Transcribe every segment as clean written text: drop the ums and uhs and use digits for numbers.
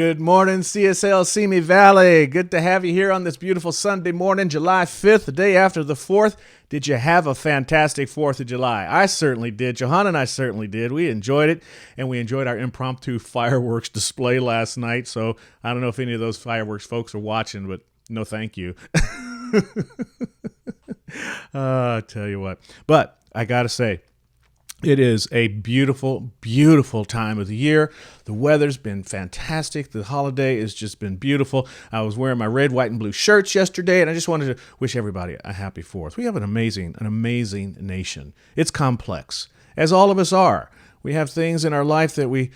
Good morning, CSL Simi Valley. Good to have you here on this beautiful Sunday morning, July 5th, the day after the 4th. Did you have a fantastic 4th of July? I certainly did. Johanna and I certainly did. We enjoyed it, and we enjoyed our impromptu fireworks display last night. So I don't know if any of those fireworks folks are watching, but no thank you. I'll tell you what. But I got to say, it is a beautiful, beautiful time of the year. The weather's been fantastic. The holiday has just been beautiful. I was wearing my red, white, and blue shirts yesterday, and I just wanted to wish everybody a happy 4th. We have an amazing nation. It's complex, as all of us are. We have things in our life that we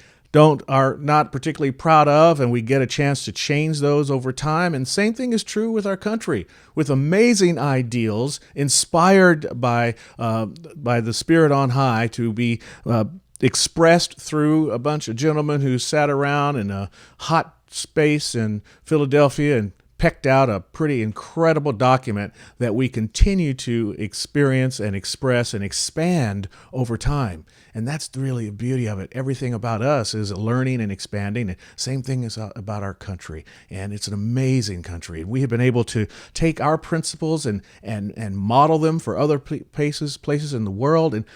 are not particularly proud of, and we get a chance to change those over time. And same thing is true with our country, with amazing ideals inspired by the Spirit on high to be expressed through a bunch of gentlemen who sat around in a hot space in Philadelphia and pecked out a pretty incredible document that we continue to experience and express and expand over time. And that's really the beauty of it. Everything about us is learning and expanding. And same thing is about our country. And it's an amazing country. And we have been able to take our principles and model them for other places in the world. And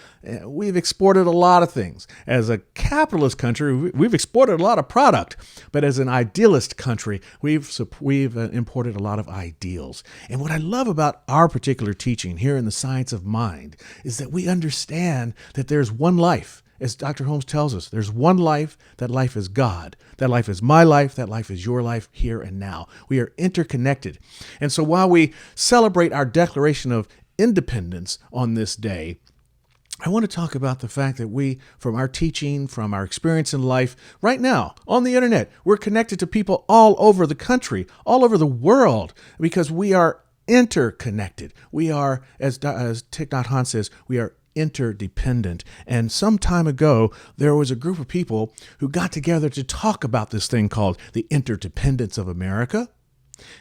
we've exported a lot of things. As a capitalist country, we've exported a lot of product. But as an idealist country, we've imported a lot of ideals. And what I love about our particular teaching here in the Science of Mind is that we understand that there's one life. As Dr. Holmes tells us, there's one life. That life is God. That life is my life. That life is your life here and now. We are interconnected. And so while we celebrate our Declaration of Independence on this day, I want to talk about the fact that we, from our teaching, from our experience in life, right now, on the internet, we're connected to people all over the country, all over the world, because we are interconnected. We are, as Thich Nhat Hanh says, we are interdependent. And some time ago, there was a group of people who got together to talk about this thing called the interdependence of America.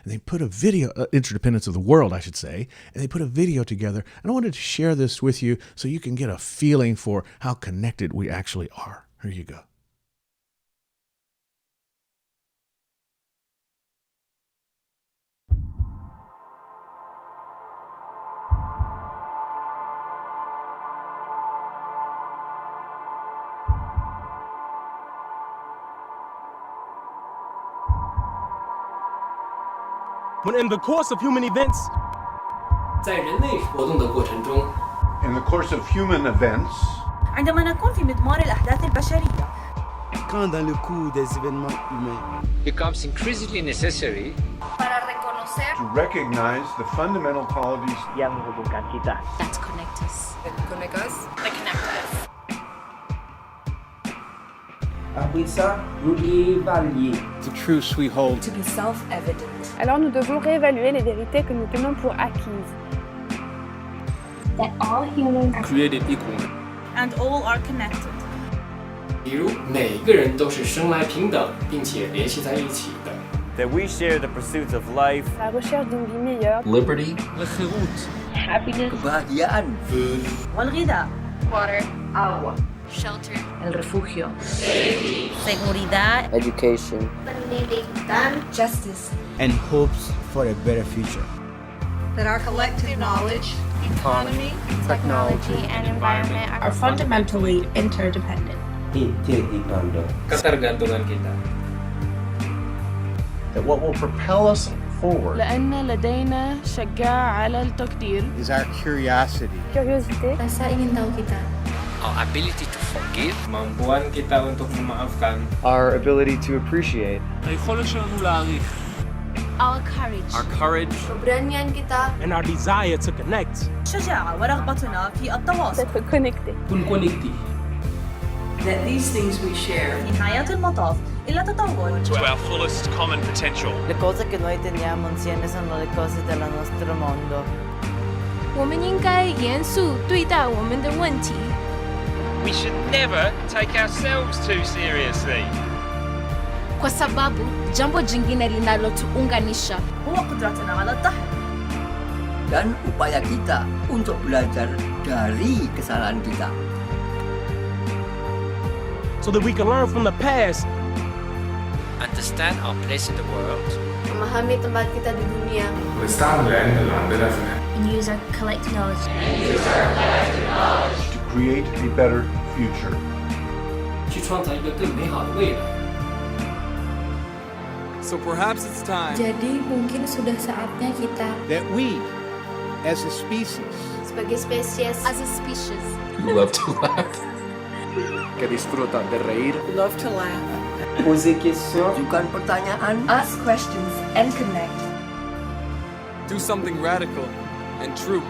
And they put a video, interdependence of the world, I should say, and they put a video together. And I wanted to share this with you so you can get a feeling for how connected we actually are. Here you go. When in the course of human events, 在人类活动的过程中 In the course of human events, عندما نكون في مضمار الأحداث البشرية, quand dans le cours des événements humains, becomes increasingly necessary para reconocer to recognize the fundamental qualities yang menghubungkan kita. that connect us. That connect us. That connect us. Après ça, nous l'évaluer. the truths we hold. To be self-evident. Alors nous devons réévaluer les vérités que nous tenons pour acquises. That all humans are created equal. And all are connected. 比如每个人都是生来平等，并且联系在一起的。 That we share the pursuits of life, La recherche d'une vie meilleure. liberty, happiness, Kebahagiaan. Food, والغذاء. water, agua, Shelter. El refugio. Seguridad. education, benediction, Justice. And hopes for a better future. That our collective knowledge, Economy. technology, and environment are fundamentally interdependent. Interdependent. ketergantungan kita. that what will propel us forward لأن لدينا شجاع على التقدير. Is our curiosity. Curiosité. rasa ingin tahu kita, our ability to forgive, Kemampuan kita untuk memaafkan. our ability to appreciate, היכולת שלנו להעריך, our courage, our courage, keberanian kita, and our desire to connect. شجاعة ورغبتنا في التواصل. D'être connecté. Un connecti. That these things we share في نهاية المطاف إلى تطور. To our fullest common potential. Le cose che noi teniamo insieme sono le cose del nostro mondo. 我们应该严肃对待我们的问题。 We should never take ourselves too seriously. kwa sababu jambo jingine linalotuunganisha huwa qudratuna ala tahlil dan upaya kita untuk belajar dari kesalahan kita. So that we can learn from the past understand our place in the world, memahami tempat kita di dunia, and use our collective knowledge to create a better future. 去创造一个更美好的未来。 So perhaps it's time Jadi mungkin sudah saatnya kita that we, as a species, sebagai spesies, as a species, You love to laugh. que disfruta de reír, Love to laugh. Poser questions, ajukan pertanyaan, Ask questions and connect. do something radical and true.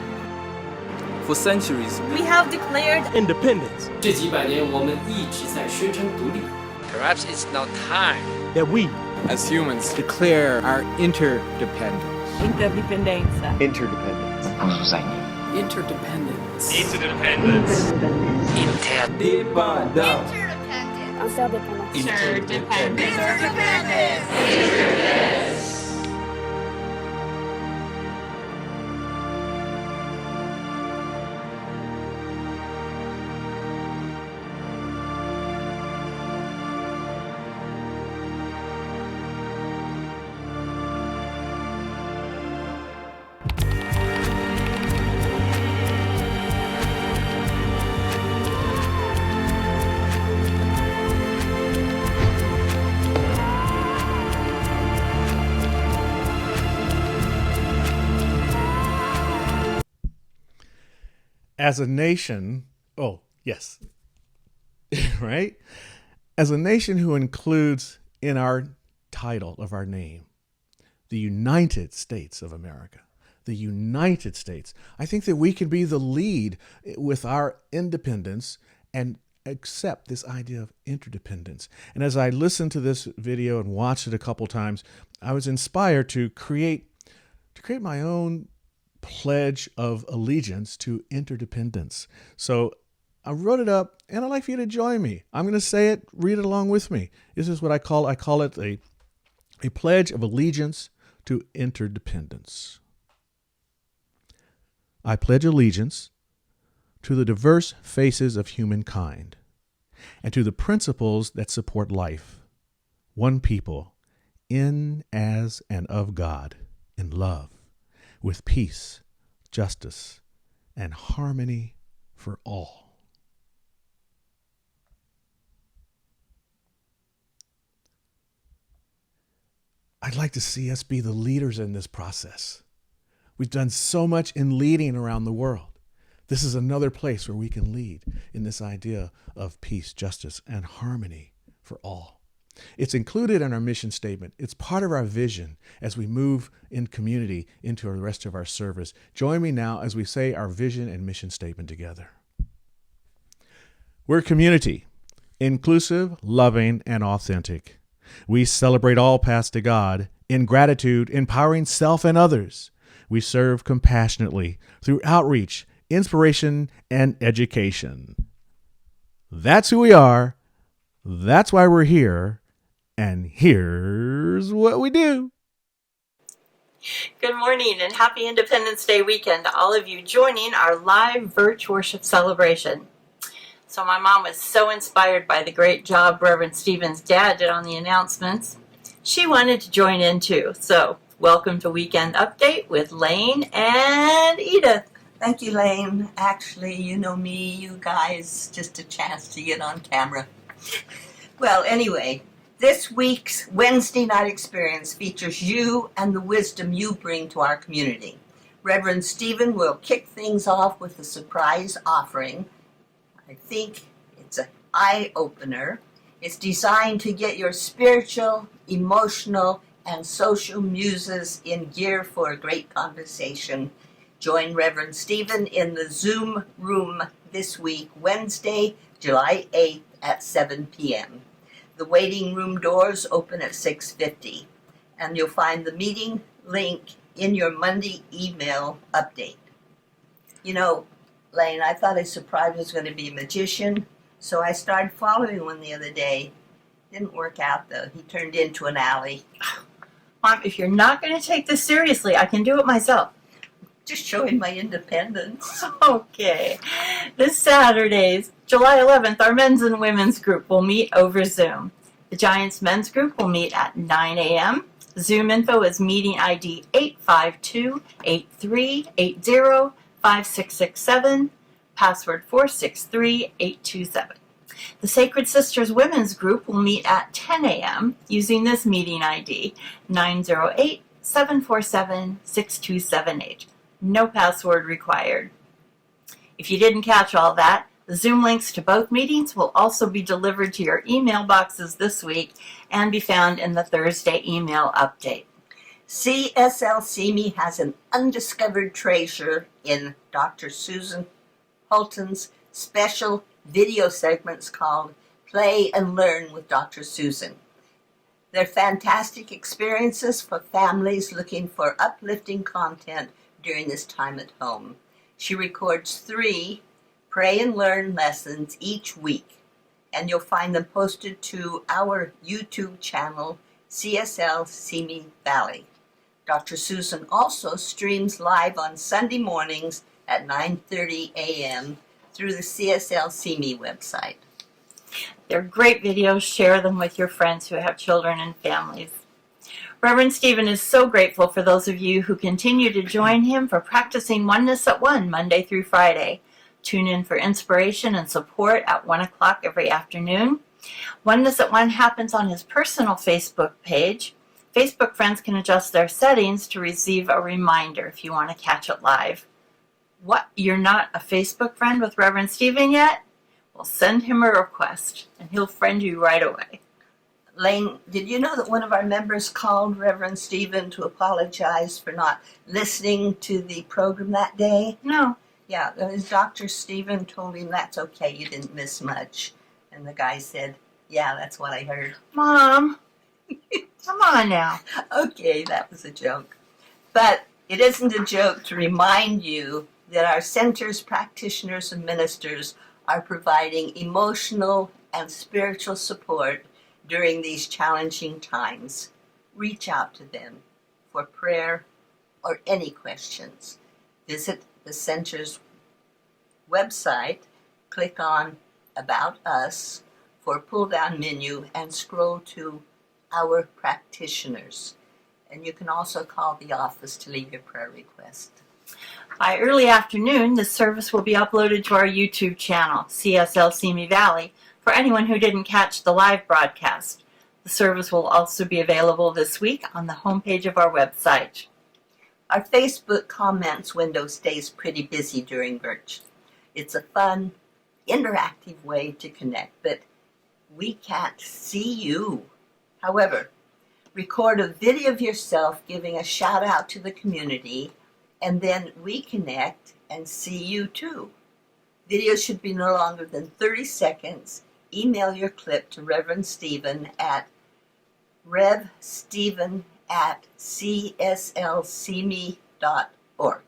For centuries, We have declared independence 这几百年，我们一直在宣称独立。 perhaps it's now time that we, as humans, declare our interdependence. Interdependenza. Interdependence. Interdependence. Interdependence. As a nation, oh, yes, right? As a nation who includes in our title of our name, the United States of America, the United States, I think that we can be the lead with our independence and accept this idea of interdependence. And as I listened to this video and watched it a couple times, I was inspired to create my own pledge of allegiance to interdependence. So I wrote it up, and I'd like for you to join me. I'm going to say it, read it along with me. This is what I call it a pledge of allegiance to interdependence. I pledge allegiance to the diverse faces of humankind and to the principles that support life, one people, in, as, and of God, in love, with peace, justice, and harmony for all. I'd like to see us be the leaders in this process. We've done so much in leading around the world. This is another place where we can lead in this idea of peace, justice, and harmony for all. It's included in our mission statement. It's part of our vision as we move in community into the rest of our service. Join me now as we say our vision and mission statement together. We're a community, inclusive, loving, and authentic. We celebrate all paths to God in gratitude, empowering self and others. We serve compassionately through outreach, inspiration, and education. That's who we are. That's why we're here. And here's what we do. Good morning and happy Independence Day weekend to all of you joining our live virtual worship celebration. So my mom was so inspired by the great job Reverend Stephen's dad did on the announcements. She wanted to join in too. So welcome to Weekend Update with Lane and Edith. Thank you, Lane. Actually, you know me, you guys, just a chance to get on camera. Well, anyway, this week's Wednesday night experience features you and the wisdom you bring to our community. Reverend Stephen will kick things off with a surprise offering. I think it's an eye-opener. It's designed to get your spiritual, emotional, and social muses in gear for a great conversation. Join Reverend Stephen in the Zoom room this week, Wednesday, July 8th at 7 p.m. The waiting room doors open at 6:50, and you'll find the meeting link in your Monday email update. You know, Lane, I thought his surprise was going to be a magician, so I started following one the other day. Didn't work out, though. He turned into an alley. Mom, if you're not going to take this seriously, I can do it myself. Just showing my independence. Okay. This Saturday, July 11th, our men's and women's group will meet over Zoom. The Giants men's group will meet at 9 a.m. Zoom info is meeting ID 852-8380-5667, password 463827. The Sacred Sisters Women's Group will meet at 10 a.m. using this meeting ID 908-747-6278. No password required. If you didn't catch all that, the Zoom links to both meetings will also be delivered to your email boxes this week and be found in the Thursday email update. CSL-CME has an undiscovered treasure in Dr. Susan Hulton's special video segments called Play and Learn with Dr. Susan. They're fantastic experiences for families looking for uplifting content during this time at home. She records 3 Pray and Learn lessons each week, and you'll find them posted to our YouTube channel, CSL-CME Valley. Dr. Susan also streams live on Sunday mornings at 9:30 a.m. through the CSL-CME website. They're great videos. Share them with your friends who have children and families. Reverend Stephen is so grateful for those of you who continue to join him for practicing Oneness at 1 Monday through Friday. Tune in for inspiration and support at 1 o'clock every afternoon. Oneness at 1 happens on his personal Facebook page. Facebook friends can adjust their settings to receive a reminder if you want to catch it live. What? You're not a Facebook friend with Reverend Stephen yet? Well, send him a request and he'll friend you right away. Lane, did you know that one of our members called Reverend Stephen to apologize for not listening to the program that day? No. Yeah, Dr. Stephen told him that's okay, you didn't miss much. And the guy said, yeah, that's what I heard. Mom, come on now. Okay, that was a joke. But it isn't a joke to remind you that our center's practitioners and ministers are providing emotional and spiritual support during these challenging times. Reach out to them for prayer or any questions. Visit the center's website, click on About Us for a pull-down menu and scroll to Our Practitioners. And you can also call the office to leave your prayer request. By early afternoon, this service will be uploaded to our YouTube channel, CSL-CME Valley, for anyone who didn't catch the live broadcast. The service will also be available this week on the homepage of our website. Our Facebook comments window stays pretty busy during Virch. It's a fun, interactive way to connect, but we can't see you. However, record a video of yourself giving a shout out to the community, and then we connect and see you too. Videos should be no longer than 30 seconds. Email your clip to Reverend Stephen at revstephen@cslcme.org,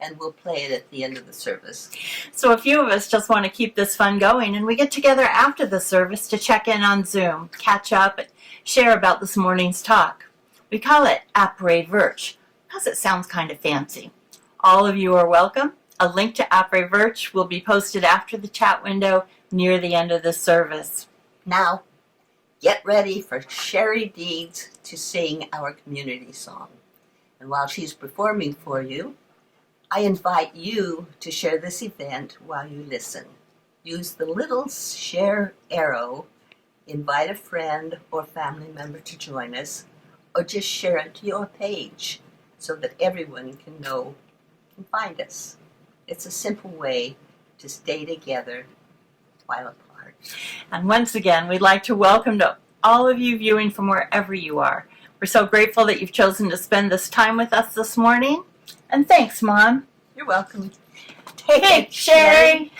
and we'll play it at the end of the service. So a few of us just want to keep this fun going, and we get together after the service to check in on Zoom, catch up, and share about this morning's talk. We call it Après Virch because it sounds kind of fancy. All of you are welcome. A link to Après Virch will be posted after the chat window near the end of the service. Now, get ready for Sherry Deeds to sing our community song. And while she's performing for you, I invite you to share this event while you listen. Use the little share arrow, invite a friend or family member to join us, or just share it to your page so that everyone can find us. It's a simple way to stay together while apart. And once again, we'd like to welcome to all of you viewing from wherever you are. We're so grateful that you've chosen to spend this time with us this morning. And thanks, Mom. You're welcome. Hey, Sherry.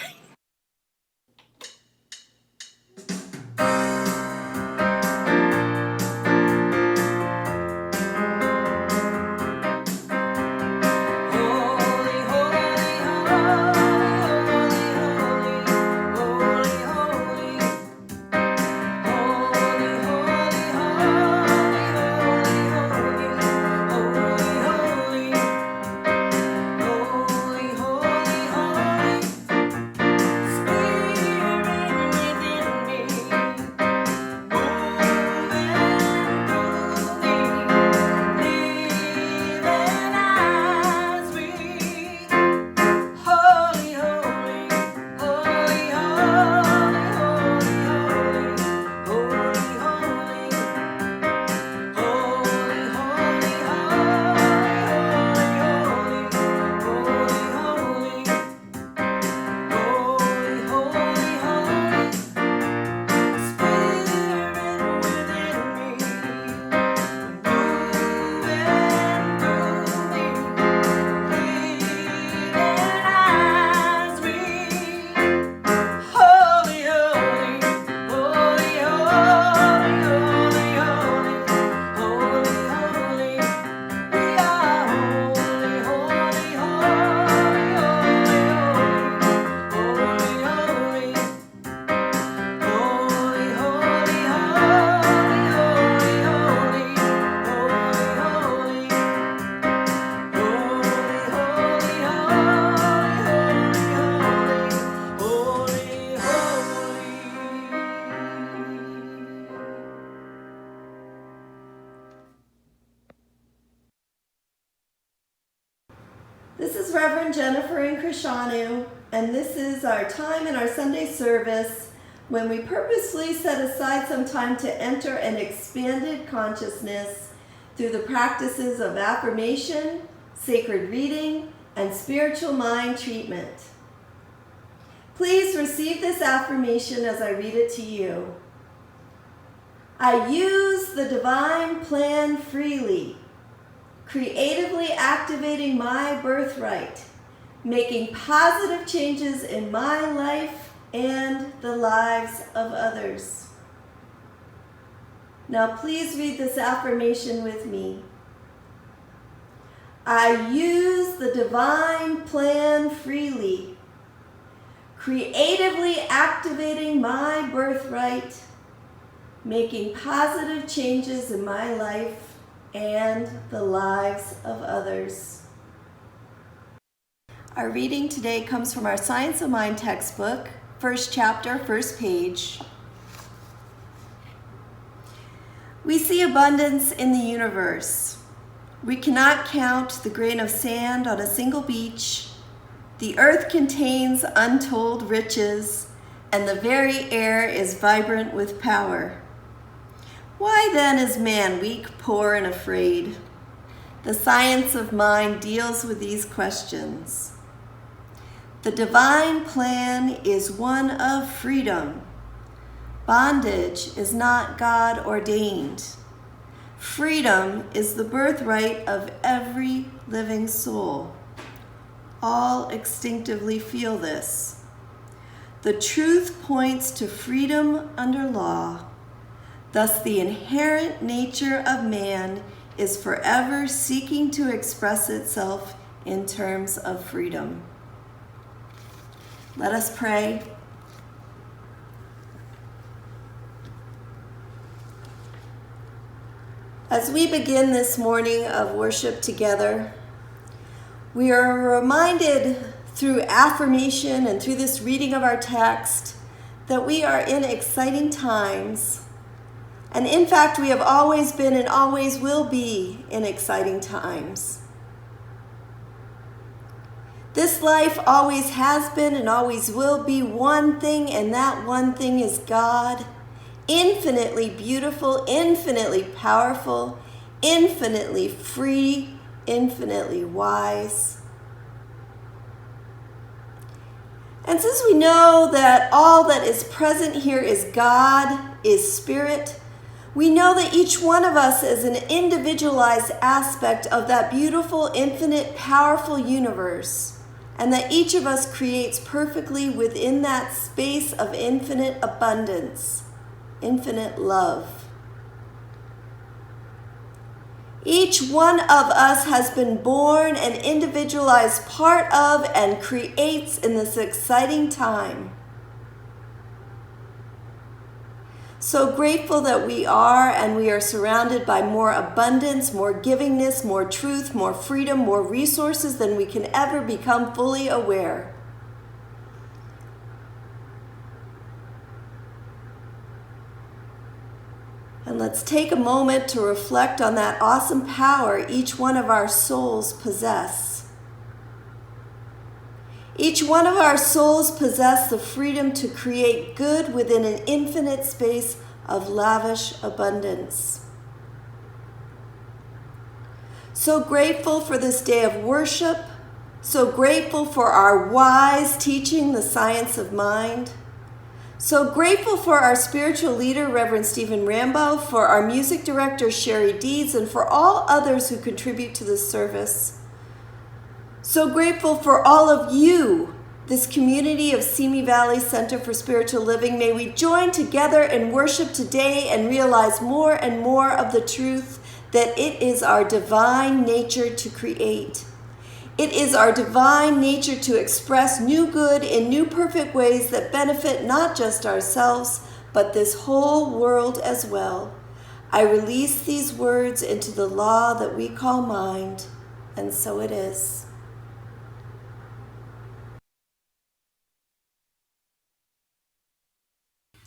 This is Reverend Jennifer and Krishanu, and this is our time in our Sunday service when we purposely set aside some time to enter an expanded consciousness through the practices of affirmation, sacred reading, and spiritual mind treatment. Please receive this affirmation as I read it to you. I use the divine plan freely, creatively activating my birthright, making positive changes in my life and the lives of others. Now please read this affirmation with me. I use the divine plan freely, creatively activating my birthright, making positive changes in my life and the lives of others. Our reading today comes from our Science of Mind textbook, first chapter, first page. We see abundance in the universe. We cannot count the grain of sand on a single beach. The earth contains untold riches, and the very air is vibrant with power. Why then is man weak, poor, and afraid? The science of mind deals with these questions. The divine plan is one of freedom. Bondage is not God ordained. Freedom is the birthright of every living soul. All instinctively feel this. The truth points to freedom under law. Thus, the inherent nature of man is forever seeking to express itself in terms of freedom. Let us pray. As we begin this morning of worship together, we are reminded through affirmation and through this reading of our text that we are in exciting times. And in fact, we have always been and always will be in exciting times. This life always has been and always will be one thing, and that one thing is God. Infinitely beautiful, infinitely powerful, infinitely free, infinitely wise. And since we know that all that is present here is God, is spirit, we know that each one of us is an individualized aspect of that beautiful, infinite, powerful universe, and that each of us creates perfectly within that space of infinite abundance, infinite love. Each one of us has been born an individualized part of and creates in this exciting time. So grateful that we are, and we are surrounded by more abundance, more givingness, more truth, more freedom, more resources than we can ever become fully aware. And let's take a moment to reflect on that awesome power each one of our souls possess. Each one of our souls possess the freedom to create good within an infinite space of lavish abundance. So grateful for this day of worship, so grateful for our wise teaching the science of mind, so grateful for our spiritual leader, Reverend Stephen Rambo, for our music director, Sherry Deeds, and for all others who contribute to this service. So grateful for all of you, this community of Simi Valley Center for Spiritual Living. May we join together in worship today and realize more and more of the truth that it is our divine nature to create. It is our divine nature to express new good in new perfect ways that benefit not just ourselves, but this whole world as well. I release these words into the law that we call mind, and so it is.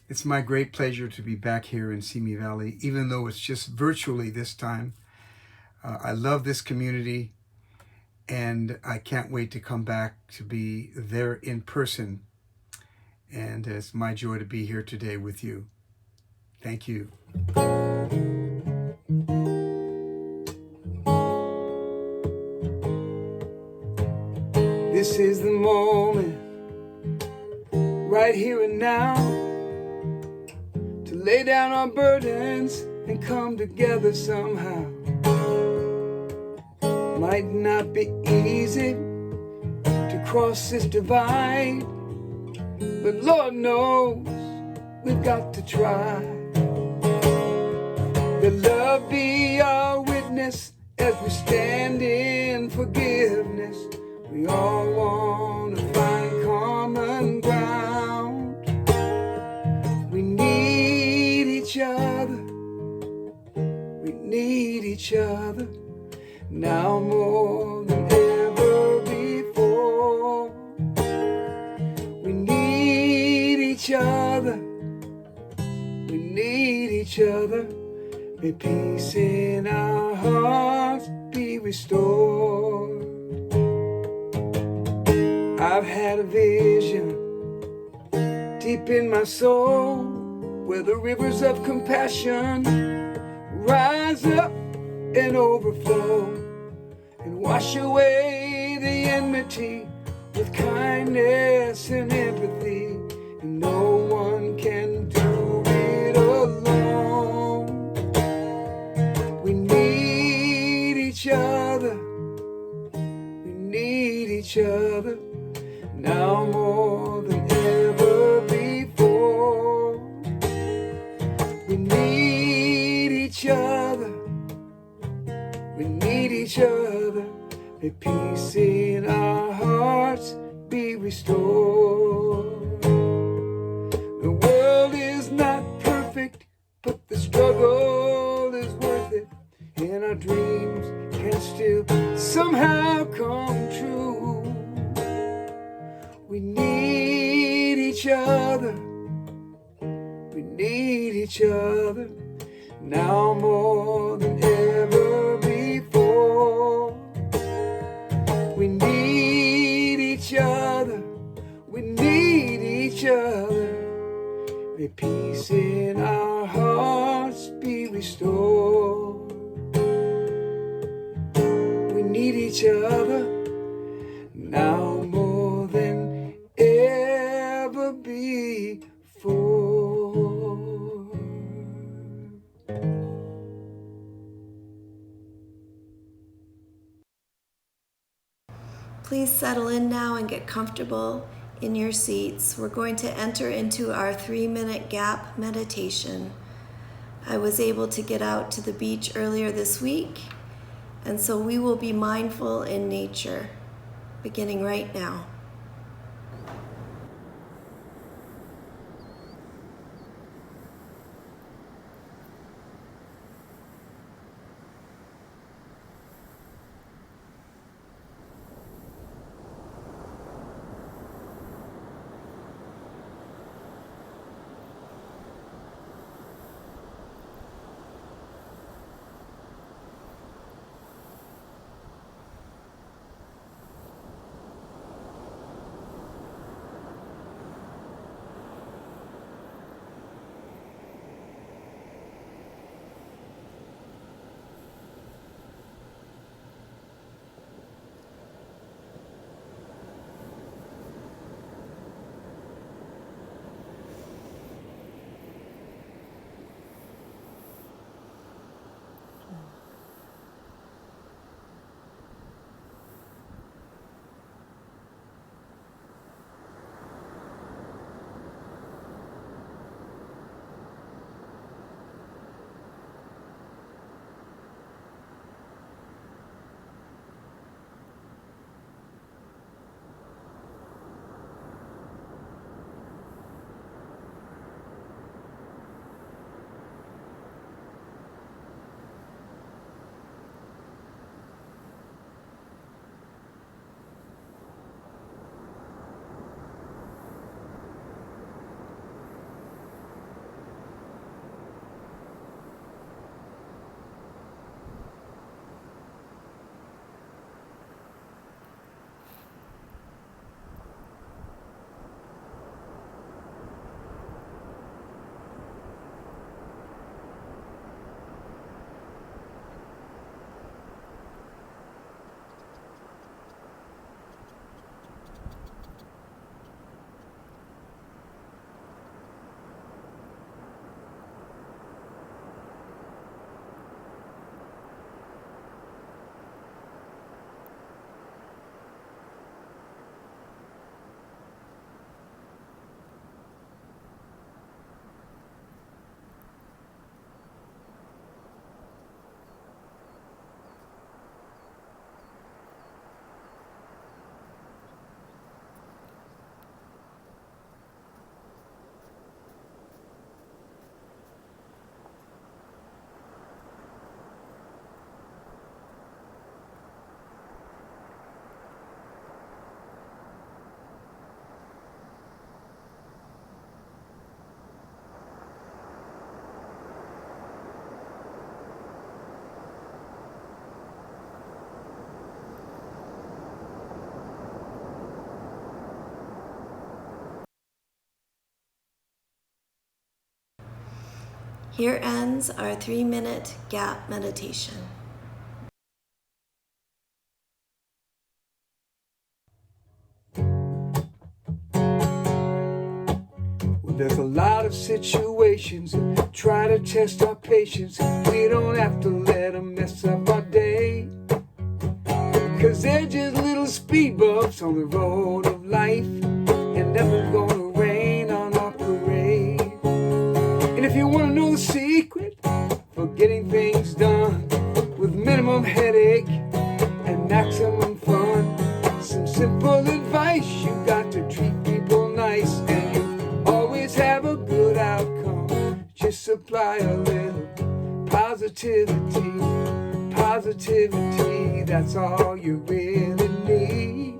It's my great pleasure to be back here in Simi Valley, even though it's just virtually this time. I love this community, And I can't wait to come back to be there in person. And it's my joy to be here today with you. Thank you. This is the moment, right here and now, to lay down our burdens and come together somehow. Might not be easy to cross this divide, but Lord knows we've got to try. Let love be our witness as we stand in forgiveness. We all want to find common ground. We need each other. We need each other now more than ever before. We need each other. We need each other. May peace in our hearts be restored. I've had a vision deep in my soul where the rivers of compassion rise up and overflow and wash away the enmity with kindness and empathy. And no one can do it alone. We need each other. We need each other now more than ever before. We need each other. We need each other. May peace in our hearts be restored. The world is not perfect, but the struggle is worth it. And our dreams can still somehow come true. We need each other. We need each other now more than ever before. We need each other. We need each other. May peace in our hearts be restored. We need each other now more than ever before. Please settle in now and get comfortable in your seats. We're going to enter into our 3-minute gap meditation. I was able to get out to the beach earlier this week, and so we will be mindful in nature, beginning right now. Here ends our 3-minute gap meditation. There's a lot of situations that try to test our patience. We don't have to let them mess up our day, 'cause they're just little speed bumps on the road of life, and nothing's gonna rain on our parade. And if you wanna know the secret for getting things done with minimum headache and maximum fun, some simple advice: you got to treat people nice, and you always have a good outcome. Just supply a little positivity. Positivity, that's all you really need.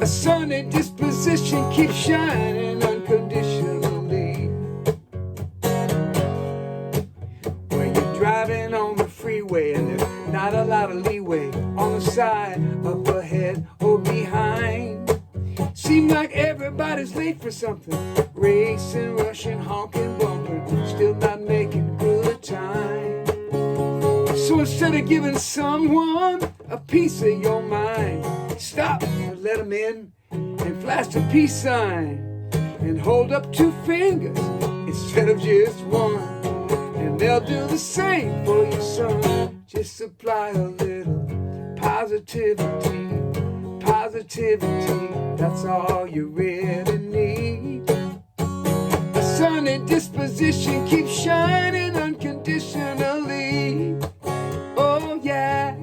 A sunny disposition keeps shining unconditionally. When you're driving on the freeway and there's not a lot of leeway on the side, up ahead or behind, seem like everybody's late for something. Racing, rushing, honking, bumping, still not making good time. So instead of giving someone a piece of your mind, stop and let them in and flash a peace sign. And hold up 2 fingers instead of just one, and they'll do the same for you, son. Just supply a little positivity. Positivity, that's all you really need. A sunny disposition keeps shining unconditionally. Oh yeah,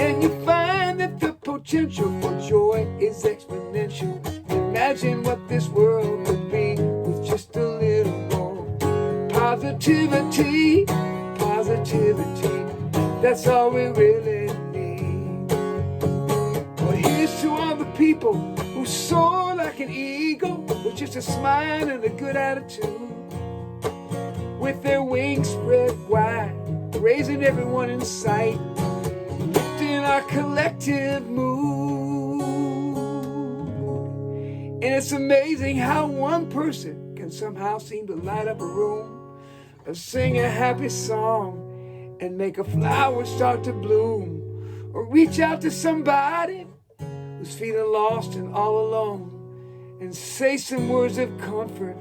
and you find that the potential for joy is exponential. Imagine what this world could be with just a little more positivity. Positivity, that's all we really need. But here's to all the people who soar like an eagle with just a smile and a good attitude, with their wings spread wide, raising everyone in sight, lifting our collective mood. And it's amazing how one person can somehow seem to light up a room, or sing a happy song and make a flower start to bloom, or reach out to somebody who's feeling lost and all alone, and say some words of comfort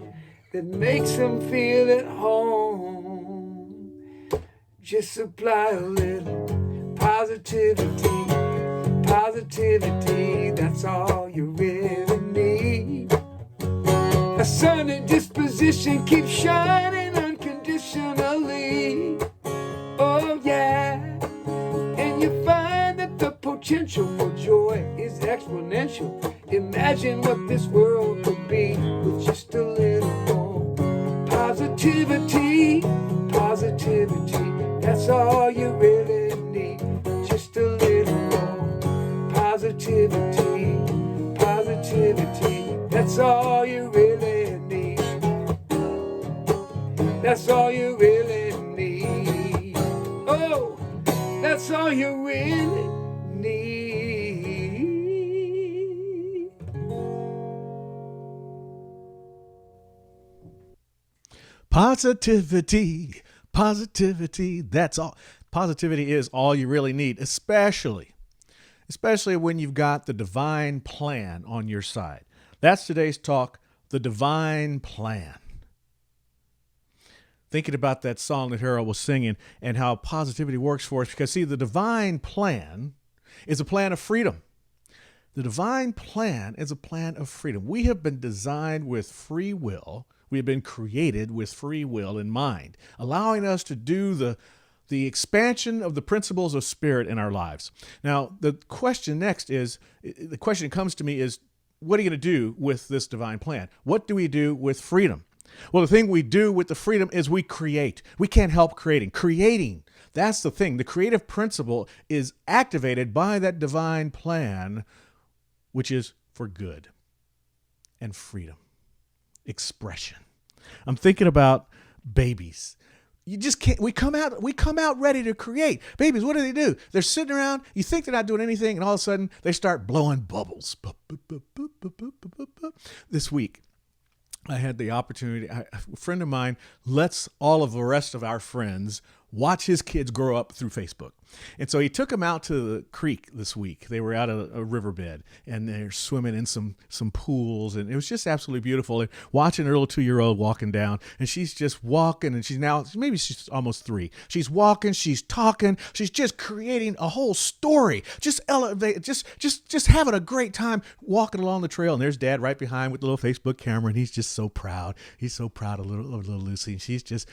that makes them feel at home. Just supply a little positivity. Positivity, that's all you really need. A sunny disposition keeps shining unconditionally. Oh yeah, and you find that the potential for joy is exponential. Imagine what this world could be with just a little more positivity. Positivity, that's all you really need. Just a little more positivity. Positivity, that's all you really need. That's all you really need. Oh, that's all you really need. Positivity, positivity, that's all. Positivity is all you really need, especially when you've got the divine plan on your side. That's today's talk, the divine plan. Thinking about that song that Harold was singing and how positivity works for us, because see, the divine plan is a plan of freedom. The divine plan is a plan of freedom. We have been designed with free will. We have been created with free will in mind, allowing us to do the expansion of the principles of spirit in our lives. Now, the question that comes to me is, what are you going to do with this divine plan? What do we do with freedom? Well, the thing we do with the freedom is we create. We can't help creating. Creating, that's the thing. The creative principle is activated by that divine plan, which is for good and freedom, expression. I'm thinking about babies. You just can't. We come out ready to create. Babies, what do? They're sitting around. You think they're not doing anything, and all of a sudden they start blowing bubbles. This week, I had the opportunity. A friend of mine lets all of the rest of our friends watch his kids grow up through Facebook. And so he took them out to the creek this week. They were out of a riverbed and they're swimming in some pools. And it was just absolutely beautiful. And watching a little 2-year-old walking down, and she's just walking, and maybe she's almost 3. She's walking, she's talking, she's just creating a whole story. Just elevate, just having a great time walking along the trail. And there's Dad right behind with the little Facebook camera, and he's just so proud. He's so proud of little Lucy. And she's just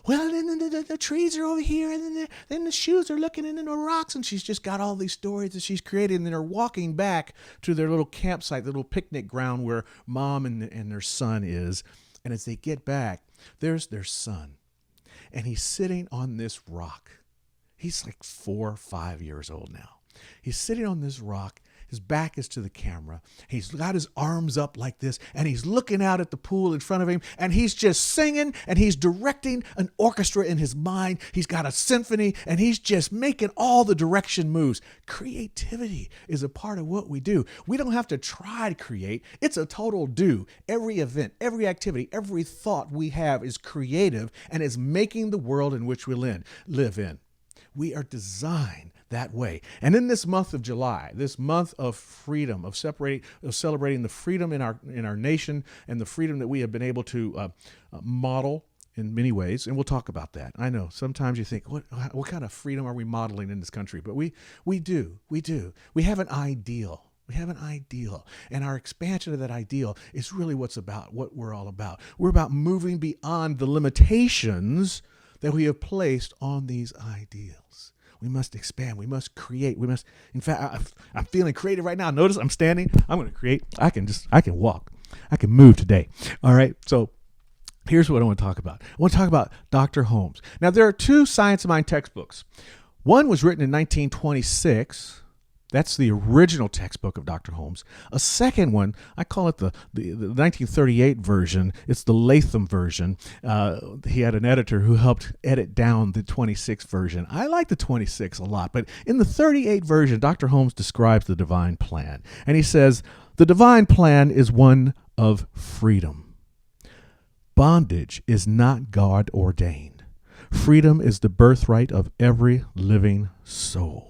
well, then the trees are over here, and then the shoes are looking into the rocks, and she's just got all these stories that she's created, and then they're walking back to their little campsite, the little picnic ground where Mom and their son is. And as they get back, there's their son, and he's sitting on this rock. He's like 4 or 5 years old now. He's sitting on this rock. His back is to the camera. He's got his arms up like this, and he's looking out at the pool in front of him, and he's just singing, and he's directing an orchestra in his mind. He's got a symphony, and he's just making all the direction moves. Creativity is a part of what we do. We don't have to try to create. It's a total do. Every event, every activity, every thought we have is creative and is making the world in which we live in. We are designed that way. And in this month of July, this month of freedom, of celebrating the freedom in our nation and the freedom that we have been able to model in many ways, and we'll talk about that. I know sometimes you think, what kind of freedom are we modeling in this country? But we do. We have an ideal. We have an ideal, and our expansion of that ideal is really what we're all about. We're about moving beyond the limitations that we have placed on these ideals. We must expand. We must create. In fact, I'm feeling creative right now. Notice I'm standing. I'm going to create. I can walk. I can move today. All right. So here's what I want to talk about. I want to talk about Dr. Holmes. Now, there are 2 Science of Mind textbooks. One was written in 1926. That's the original textbook of Dr. Holmes. A second one, I call it the 1938 version. It's the Latham version. He had an editor who helped edit down the 26 version. I like the 26 a lot, but in the 38 version, Dr. Holmes describes the divine plan. And he says, the divine plan is one of freedom. Bondage is not God ordained. Freedom is the birthright of every living soul.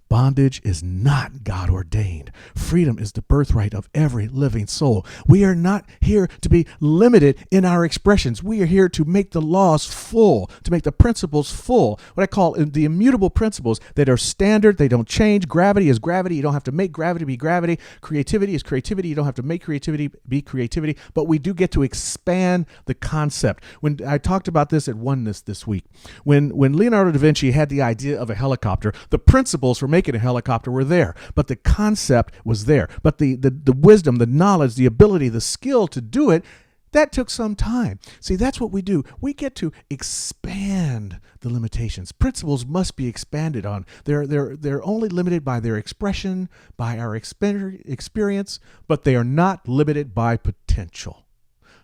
Bondage is not God ordained. Freedom is the birthright of every living soul. We are not here to be limited in our expressions. We are here to make the laws full, to make the principles full. What I call the immutable principles that are standard. They don't change. Gravity is gravity. You don't have to make gravity be gravity. Creativity is creativity. You don't have to make creativity be creativity. But we do get to expand the concept. When I talked about this at Oneness this week, when Leonardo da Vinci had the idea of a helicopter, the principles for making a helicopter were there, but the concept was there. But the wisdom, the knowledge, the ability, the skill to do it, that took some time. See, that's what we do. We get to expand the limitations. Principles must be expanded on. They're only limited by their expression, by our experience, but they are not limited by potential.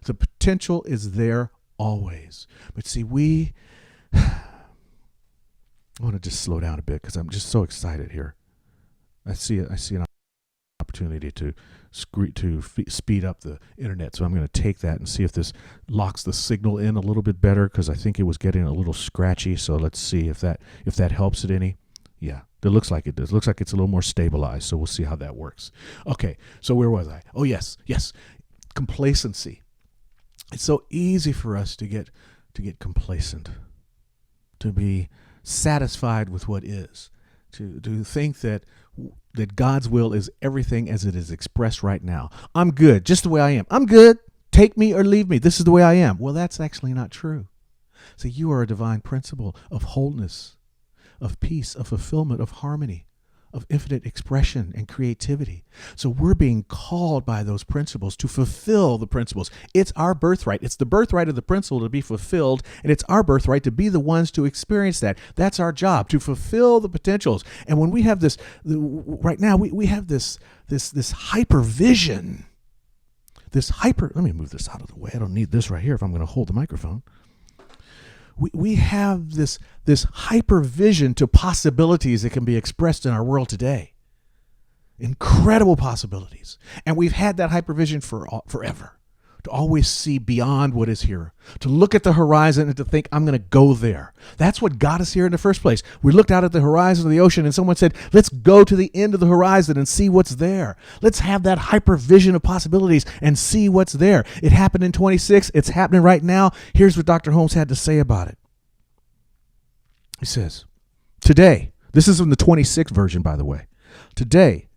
The potential is there always. But see, I want to just slow down a bit because I'm just so excited here. I see an opportunity to speed up the internet, so I'm going to take that and see if this locks the signal in a little bit better, because I think it was getting a little scratchy. So let's see if that helps it any. Yeah, it looks like it does. It looks like it's a little more stabilized. So we'll see how that works. Okay, so where was I? Oh yes, complacency. It's so easy for us to get complacent, to be satisfied with what is, to think that God's will is everything as it is expressed right now. I'm good just the way I am. I'm good. Take me or leave me. This is the way I am. Well, that's actually not true. So you are a divine principle of wholeness, of peace, of fulfillment, of harmony, of infinite expression and creativity. So we're being called by those principles to fulfill the principles. It's our birthright. It's the birthright of the principle to be fulfilled, and it's our birthright to be the ones to experience that. That's our job, to fulfill the potentials. And when we have this, right now, we have this hyper vision. Let me move this out of the way. I don't need this right here if I'm going to hold the microphone. We have this hyper vision to possibilities that can be expressed in our world today. Incredible possibilities. And we've had that hyper vision for forever. to always see beyond what is here, to look at the horizon and to think, I'm going to go there. That's what got us here in the first place. We looked out at the horizon of the ocean and someone said, let's go to the end of the horizon and see what's there. Let's have that hyper vision of possibilities and see what's there. It happened in 26. It's happening right now. Here's what Dr. Holmes had to say about it. He says, today, this is in the 26th version, by the way. Today,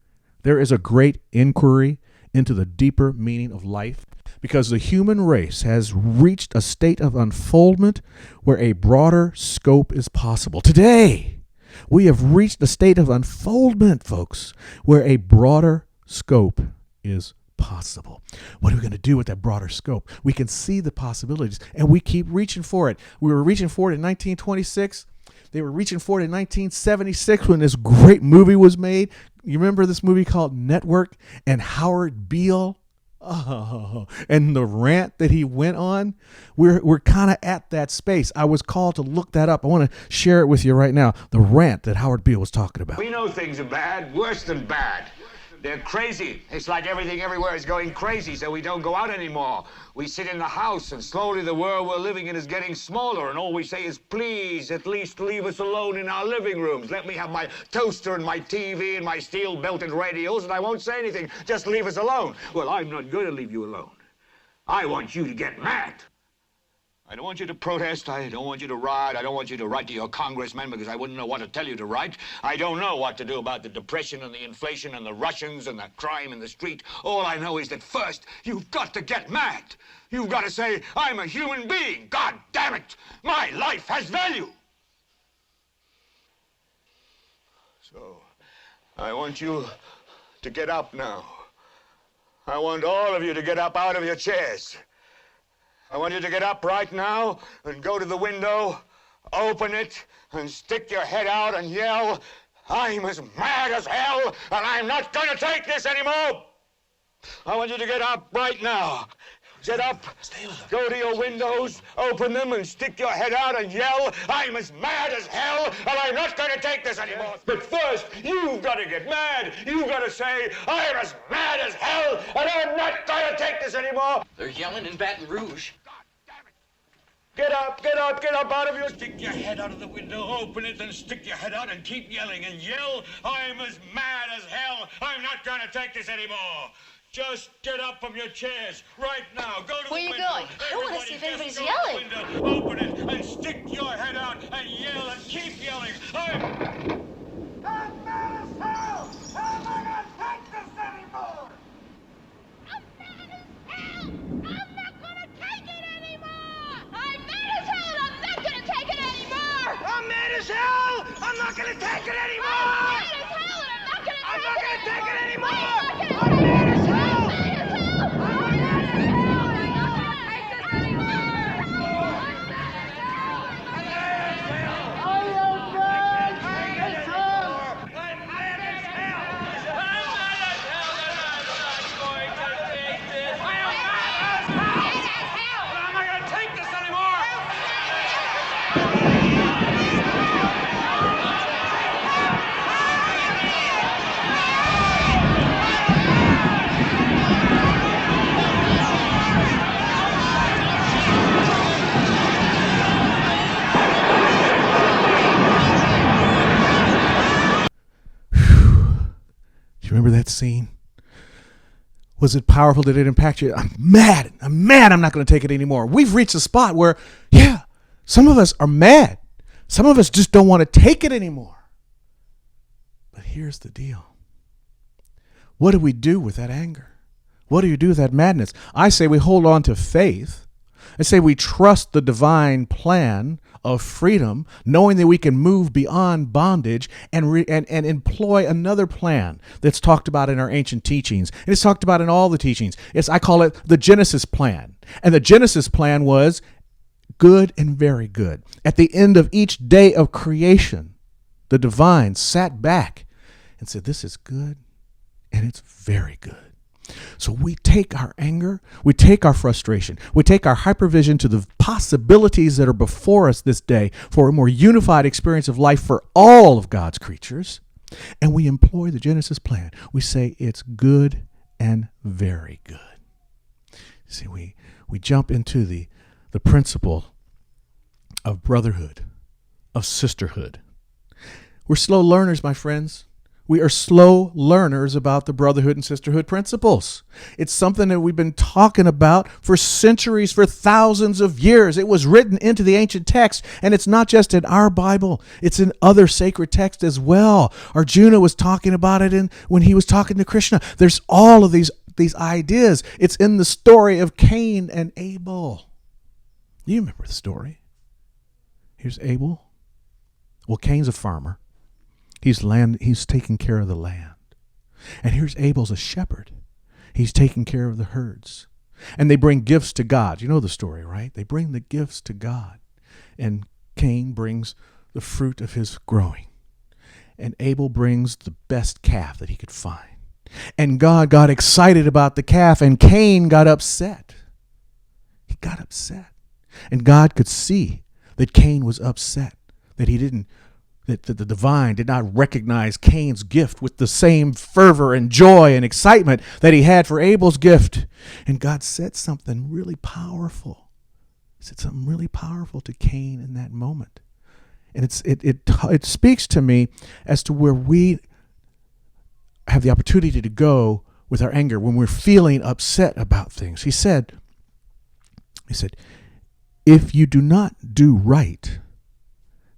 there is a great inquiry into the deeper meaning of life because the human race has reached a state of unfoldment where a broader scope is possible. Today, we have reached a state of unfoldment, folks, where a broader scope is possible. What are we going to do with that broader scope? We can see the possibilities, and we keep reaching for it. We were reaching for it in 1926. They were reaching for it in 1976 when this great movie was made. You remember this movie called Network and Howard Beale? Oh, and the rant that he went on, we're kind of at that space. I was called to look that up. I want to share it with you right now. The rant that Howard Beale was talking about. We know things are bad, worse than bad. They're crazy. It's like everything everywhere is going crazy, so we don't go out anymore. We sit in the house, and slowly the world we're living in is getting smaller, and all we say is, please, at least leave us alone in our living rooms. Let me have my toaster and my TV and my steel-belted radios, and I won't say anything. Just leave us alone. Well, I'm not going to leave you alone. I want you to get mad. I don't want you to protest. I don't want you to riot. I don't want you to write to your congressman because I wouldn't know what to tell you to write. I don't know what to do about the depression and the inflation and the Russians and the crime in the street. All I know is that first, you've got to get mad. You've got to say, I'm a human being. God damn it. My life has value. So, I want you to get up now. I want all of you to get up out of your chairs. I want you to get up right now and go to the window, open it, and stick your head out and yell, I'm as mad as hell, and I'm not going to take this anymore. I want you to get up right now. Get up, go to your windows, open them, and stick your head out and yell, I'm as mad as hell, and I'm not going to take this anymore. But first, you've got to get mad. You've got to say, I'm as mad as hell, and I'm not going to take this anymore. They're yelling in Baton Rouge. Get up, get up, get up out of your... Stick your head out of the window, open it, and stick your head out and keep yelling and yell, I'm as mad as hell, I'm not going to take this anymore. Just get up from your chairs right now. Go to the window. Where are you going? I want to see if anybody's yelling. Window, open it and stick your head out and yell and keep yelling. I'm mad as hell. How am I going to take this anymore? I'm mad as hell. I'm not going to take it anymore. I'm mad as hell. I'm not going to take it anymore. I'm mad as hell. I'm not going to take it anymore. I'm mad as hell and I'm not going to take it anymore. I'm mad as hell. Remember that scene? Was it powerful? Did it impact you? I'm mad. I'm not going to take it anymore. We've reached a spot where, yeah, some of us are mad. Some of us just don't want to take it anymore. But here's the deal. What do we do with that anger? What do you do with that madness? I say we hold on to faith. I say we trust the divine plan of freedom, knowing that we can move beyond bondage and employ another plan that's talked about in our ancient teachings. And it's talked about in all the teachings. I call it the Genesis plan. And the Genesis plan was good and very good. At the end of each day of creation, the divine sat back and said, this is good and it's very good. So we take our anger, we take our frustration, we take our hypervision to the possibilities that are before us this day for a more unified experience of life for all of God's creatures, and we employ the Genesis plan. We say it's good and very good. See, we jump into the principle of brotherhood, of sisterhood. We're slow learners, my friends. We are slow learners about the brotherhood and sisterhood principles. It's something that we've been talking about for centuries, for thousands of years. It was written into the ancient text, and it's not just in our Bible. It's in other sacred texts as well. Arjuna was talking about it when he was talking to Krishna. There's all of these ideas. It's in the story of Cain and Abel. You remember the story. Here's Abel. Well, Cain's a farmer. He's taking care of the land. And here's Abel's a shepherd. He's taking care of the herds. And they bring gifts to God. You know the story, right? They bring the gifts to God. And Cain brings the fruit of his growing. And Abel brings the best calf that he could find. And God got excited about the calf, and Cain got upset. He got upset. And God could see that Cain was upset, that the divine did not recognize Cain's gift with the same fervor and joy and excitement that he had for Abel's gift. And God said something really powerful. He said something really powerful to Cain in that moment. And it speaks to me as to where we have the opportunity to go with our anger when we're feeling upset about things. He said, if you do not do right,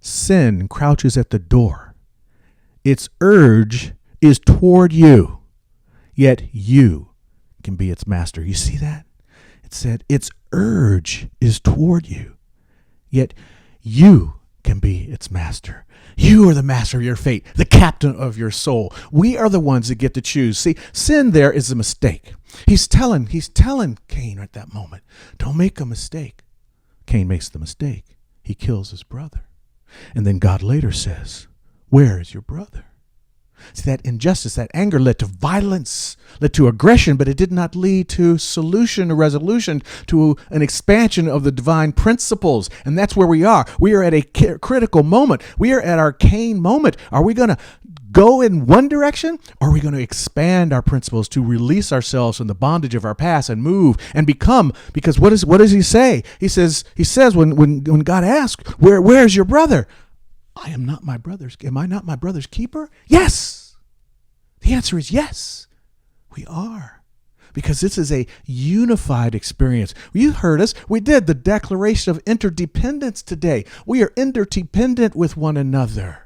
sin crouches at the door. Its urge is toward you, yet you can be its master. You see that? It said, its urge is toward you, yet you can be its master. You are the master of your fate, the captain of your soul. We are the ones that get to choose. See, sin there is a mistake. He's telling Cain at that moment, don't make a mistake. Cain makes the mistake. He kills his brother. And then God later says, where is your brother? See, that injustice, that anger led to violence, led to aggression, but it did not lead to solution or resolution, to an expansion of the divine principles. And that's where we are. We are at a critical moment. We are at our Cain moment. Are we going to go in one direction, or are we going to expand our principles to release ourselves from the bondage of our past and move and become? Because what does he say? He says when God asks, where is your brother? I am not my brother's. Am I not my brother's keeper? Yes. The answer is yes. We are. Because this is a unified experience. You heard us. We did the declaration of interdependence today. We are interdependent with one another.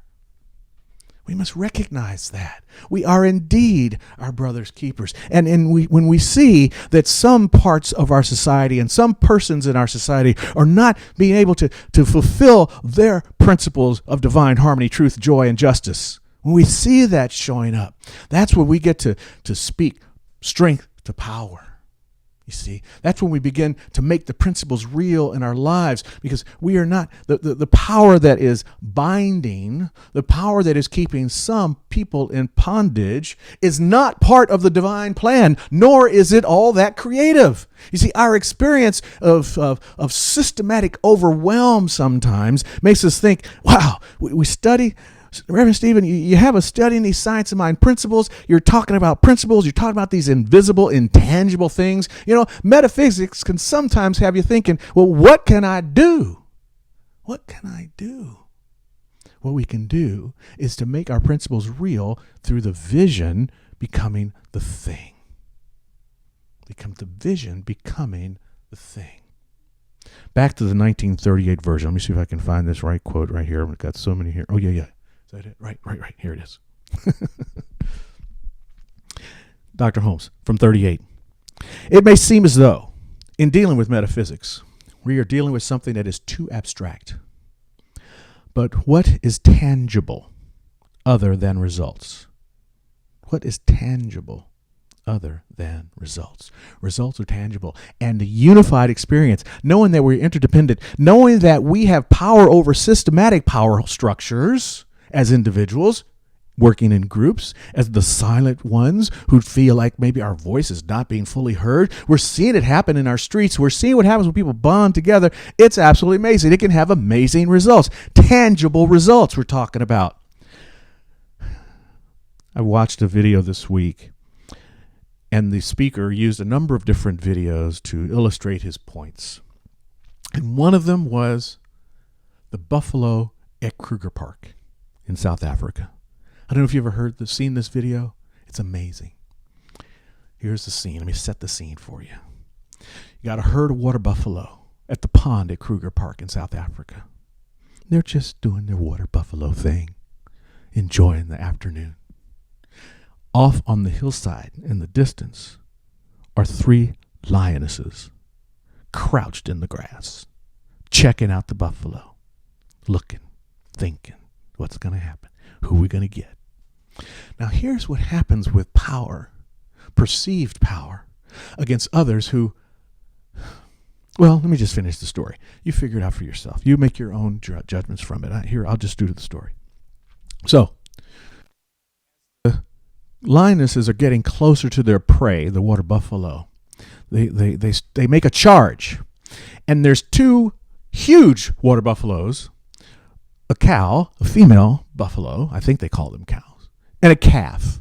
We must recognize that. We are indeed our brother's keepers. And when we see that some parts of our society and some persons in our society are not being able to fulfill their principles of divine harmony, truth, joy, and justice, when we see that showing up, that's when we get to speak strength to power. You see, that's when we begin to make the principles real in our lives, because we are not the power that is binding, the power that is keeping some people in bondage is not part of the divine plan, nor is it all that creative. You see, our experience of systematic overwhelm sometimes makes us think, wow, we study. Reverend Stephen, you have us studying these science of mind principles. You're talking about principles. You're talking about these invisible, intangible things. You know, metaphysics can sometimes have you thinking, well, what can I do? What can I do? What we can do is to make our principles real through the vision becoming the thing. The vision becoming the thing. Back to the 1938 version. Let me see if I can find this right quote right here. I've got so many here. Oh, yeah. Is that it? Right. Here it is. Dr. Holmes from 38. It may seem as though, in dealing with metaphysics, we are dealing with something that is too abstract. But what is tangible other than results? What is tangible other than results? Results are tangible. And the unified experience, knowing that we're interdependent, knowing that we have power over systematic power structures, as individuals, working in groups, as the silent ones who feel like maybe our voice is not being fully heard. We're seeing it happen in our streets. We're seeing what happens when people bond together. It's absolutely amazing. It can have amazing results, tangible results we're talking about. I watched a video this week, And the speaker used a number of different videos to illustrate his points. And one of them was the buffalo at Kruger Park in South Africa. I don't know if you've ever seen this video. It's amazing. Here's the scene. Let me set the scene for you. You got a herd of water buffalo at the pond at Kruger Park in South Africa. They're just doing their water buffalo thing, enjoying the afternoon. Off on the hillside in the distance are 3 lionesses crouched in the grass, checking out the buffalo, looking, thinking, what's going to happen? Who are we going to get? Now, here's what happens with power, perceived power, against others who, well, let me just finish the story. You figure it out for yourself. You make your own judgments from it. Here, I'll just do the story. So, the lionesses are getting closer to their prey, the water buffalo. They make a charge, and there's 2 huge water buffaloes, a cow, a female buffalo, I think they call them cows, and a calf.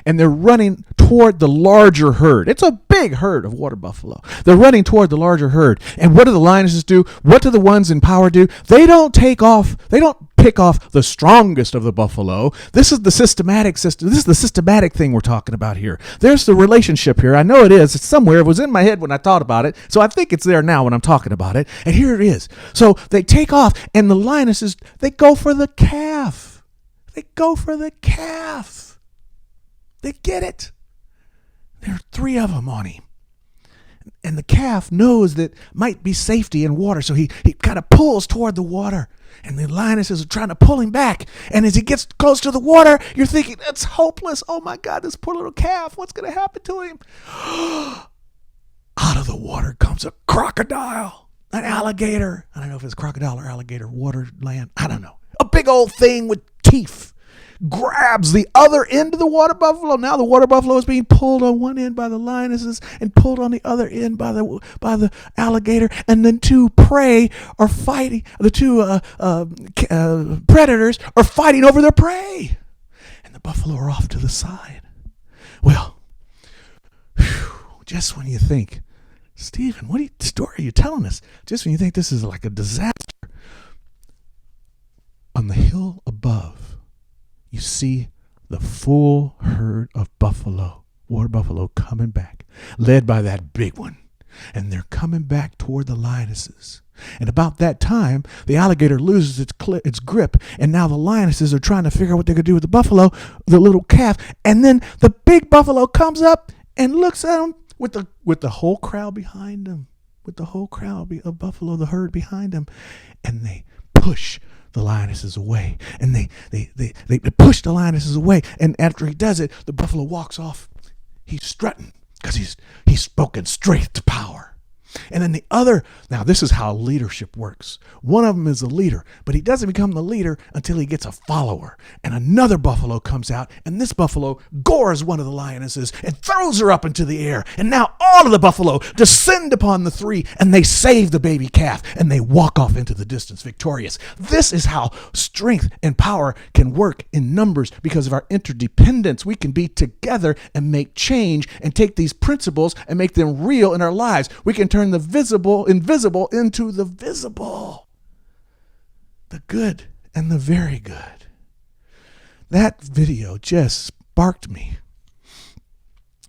And they're running toward the larger herd. It's a big herd of water buffalo. They're running toward the larger herd. And what do the lionesses do? What do the ones in power do? They don't pick off the strongest of the buffalo. This is the systematic system. This is the systematic thing we're talking about here. There's the relationship here. I know it is. It's somewhere. It was in my head when I thought about it. So I think it's there now when I'm talking about it. And here it is. So they take off, and the lionesses, they go for the calf. They go for the calf. They get it. There are 3 of them on him. And the calf knows that might be safety in water, so he kind of pulls toward the water. And the lionesses are trying to pull him back. And as he gets close to the water, you're thinking, it's hopeless. Oh my God, this poor little calf. What's going to happen to him? Out of the water comes a crocodile, an alligator. I don't know if it's crocodile or alligator, water, land. I don't know. A big old thing with teeth. Grabs the other end of the water buffalo. Now the water buffalo is being pulled on one end by the lionesses and pulled on the other end by the alligator. And then 2 prey are fighting. The 2 predators are fighting over their prey. And the buffalo are off to the side. Well, just when you think, Stephen, what story are you telling us? Just when you think this is like a disaster, on the hill above, you see the full herd of buffalo, water buffalo, coming back, led by that big one. And they're coming back toward the lionesses. And about that time, the alligator loses its grip, and now the lionesses are trying to figure out what they're going to do with the buffalo, the little calf. And then the big buffalo comes up and looks at them with the whole crowd behind them, with the whole crowd of buffalo, the herd behind them, and they push the lionesses away, and they push the lionesses away. And after he does it, the buffalo walks off. He's strutting because he's spoken straight to power. And then the other, now this is how leadership works. One of them is a leader, but he doesn't become the leader until he gets a follower. And another buffalo comes out, and this buffalo gores one of the lionesses and throws her up into the air. And now all of the buffalo descend upon the 3, and they save the baby calf, and they walk off into the distance victorious. This is how strength and power can work in numbers because of our interdependence. We can be together and make change and take these principles and make them real in our lives. We can turn the invisible into the visible, the good and the very good. That video just sparked me.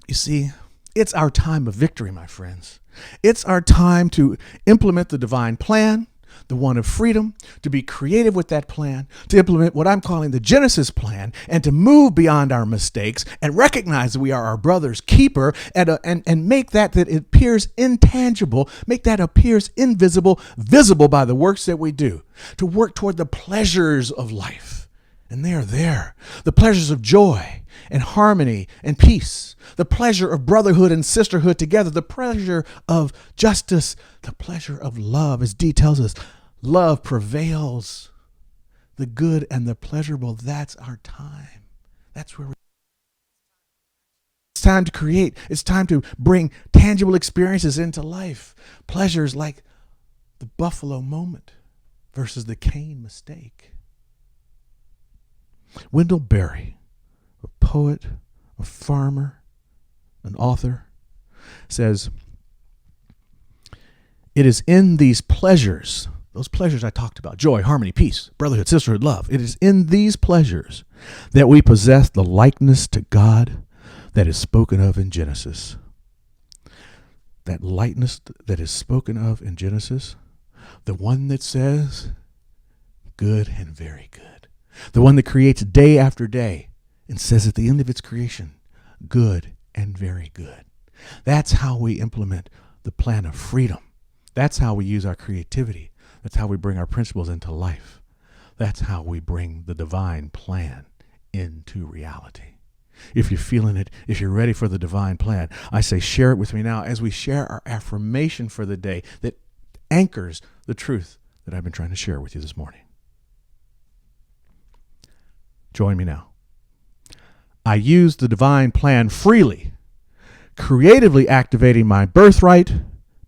You see, it's our time of victory, my friends. It's our time to implement the divine plan, the one of freedom, to be creative with that plan, to implement what I'm calling the Genesis plan, and to move beyond our mistakes and recognize that we are our brother's keeper, and make that it appears intangible, make that appears invisible, visible by the works that we do, to work toward the pleasures of life. And they are there. The pleasures of joy and harmony and peace. The pleasure of brotherhood and sisterhood together. The pleasure of justice. The pleasure of love. As Dee tells us, love prevails. The good and the pleasurable, that's our time. That's where it's time to create. It's time to bring tangible experiences into life. Pleasures like the buffalo moment versus the Cain mistake. Wendell Berry, a poet, a farmer, an author, says, it is in these pleasures, those pleasures I talked about, joy, harmony, peace, brotherhood, sisterhood, love. It is in these pleasures that we possess the likeness to God that is spoken of in Genesis. That likeness that is spoken of in Genesis, the one that says, good and very good. The one that creates day after day and says at the end of its creation, good and very good. That's how we implement the plan of freedom. That's how we use our creativity. That's how we bring our principles into life. That's how we bring the divine plan into reality. If you're feeling it, if you're ready for the divine plan, I say share it with me now as we share our affirmation for the day that anchors the truth that I've been trying to share with you this morning. Join me now. I use the divine plan freely, creatively activating my birthright,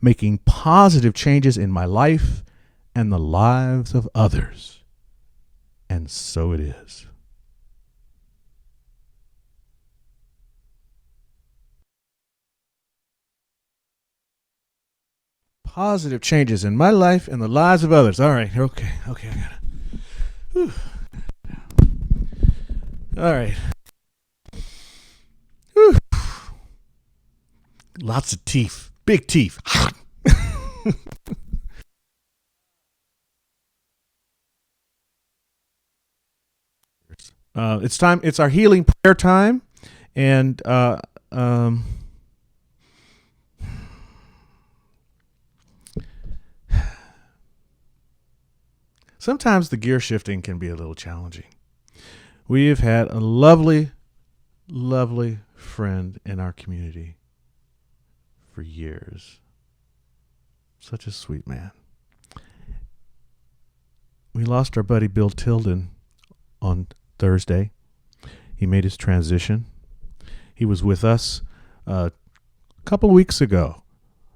making positive changes in my life and the lives of others. And so it is. Positive changes in my life and the lives of others. All right. Okay, I got it. Whew. All right. Whew. Lots of teeth. Big teeth. It's time. It's our healing prayer time. And sometimes the gear shifting can be a little challenging. We have had a lovely, lovely friend in our community for years. Such a sweet man. We lost our buddy Bill Tilden on Thursday. He made his transition. He was with us a couple of weeks ago.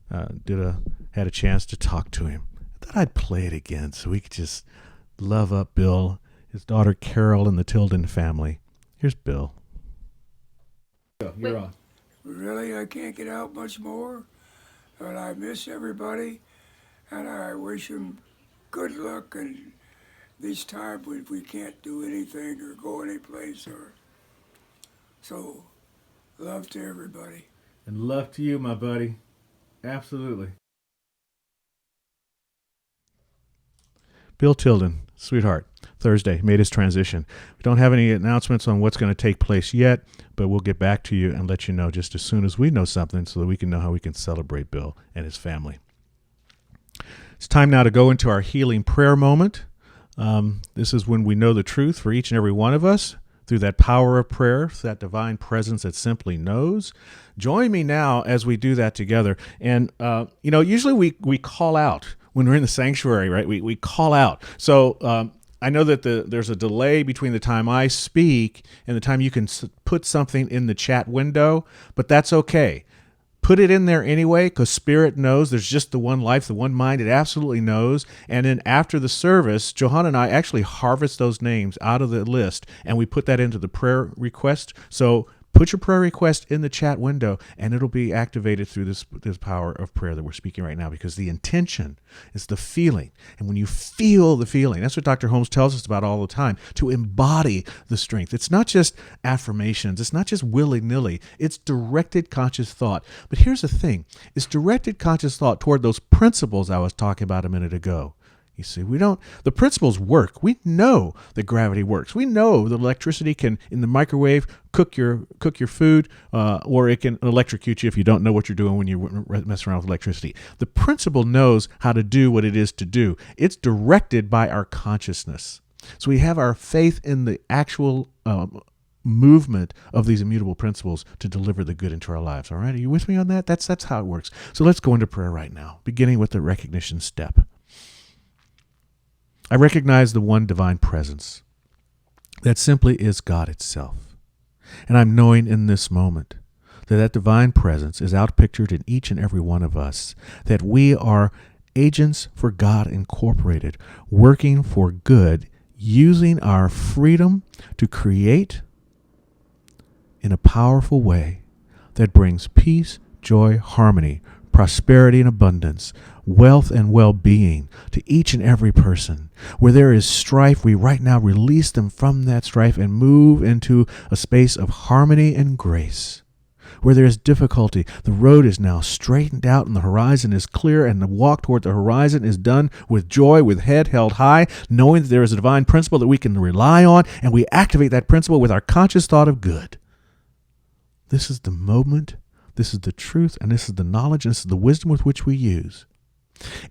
Had a chance to talk to him. I thought I'd play it again so we could just love up Bill, his daughter Carol, and the Tilden family. Here's Bill. You're on. Really, I can't get out much more, but I miss everybody, and I wish them good luck in this time when we can't do anything or go anyplace. So, love to everybody. And love to you, my buddy. Absolutely. Bill Tilden, sweetheart, Thursday, made his transition. We don't have any announcements on what's going to take place yet, but we'll get back to you and let you know just as soon as we know something so that we can know how we can celebrate Bill and his family. It's time now to go into our healing prayer moment. This is when we know the truth for each and every one of us through that power of prayer, that divine presence that simply knows. Join me now as we do that together. And, usually we call out when we're in the sanctuary, right? We call out. So I know that there's a delay between the time I speak and the time you can put something in the chat window, but that's okay. Put it in there anyway, because Spirit knows there's just the one life, the one mind. It absolutely knows. And then after the service, Johanna and I actually harvest those names out of the list, and we put that into the prayer request. So put your prayer request in the chat window, and it'll be activated through this power of prayer that we're speaking right now, because the intention is the feeling. And when you feel the feeling, that's what Dr. Holmes tells us about all the time, to embody the strength. It's not just affirmations. It's not just willy-nilly. It's directed conscious thought. But here's the thing. It's directed conscious thought toward those principles I was talking about a minute ago. You see, the principles work. We know that gravity works. We know that electricity can, in the microwave, cook your food, or it can electrocute you if you don't know what you're doing when you mess around with electricity. The principle knows how to do what it is to do. It's directed by our consciousness. So we have our faith in the actual movement of these immutable principles to deliver the good into our lives. All right, are you with me on that? That's how it works. So let's go into prayer right now, beginning with the recognition step. I recognize the one divine presence that simply is God itself. And I'm knowing in this moment that divine presence is outpictured in each and every one of us, that we are agents for God Incorporated, working for good, using our freedom to create in a powerful way that brings peace, joy, harmony, prosperity and abundance, wealth and well-being to each and every person. Where there is strife, we right now release them from that strife and move into a space of harmony and grace. Where there is difficulty, the road is now straightened out and the horizon is clear, and the walk toward the horizon is done with joy, with head held high, knowing that there is a divine principle that we can rely on, and we activate that principle with our conscious thought of good. This is the moment, this is the truth, and this is the knowledge, and this is the wisdom with which we use.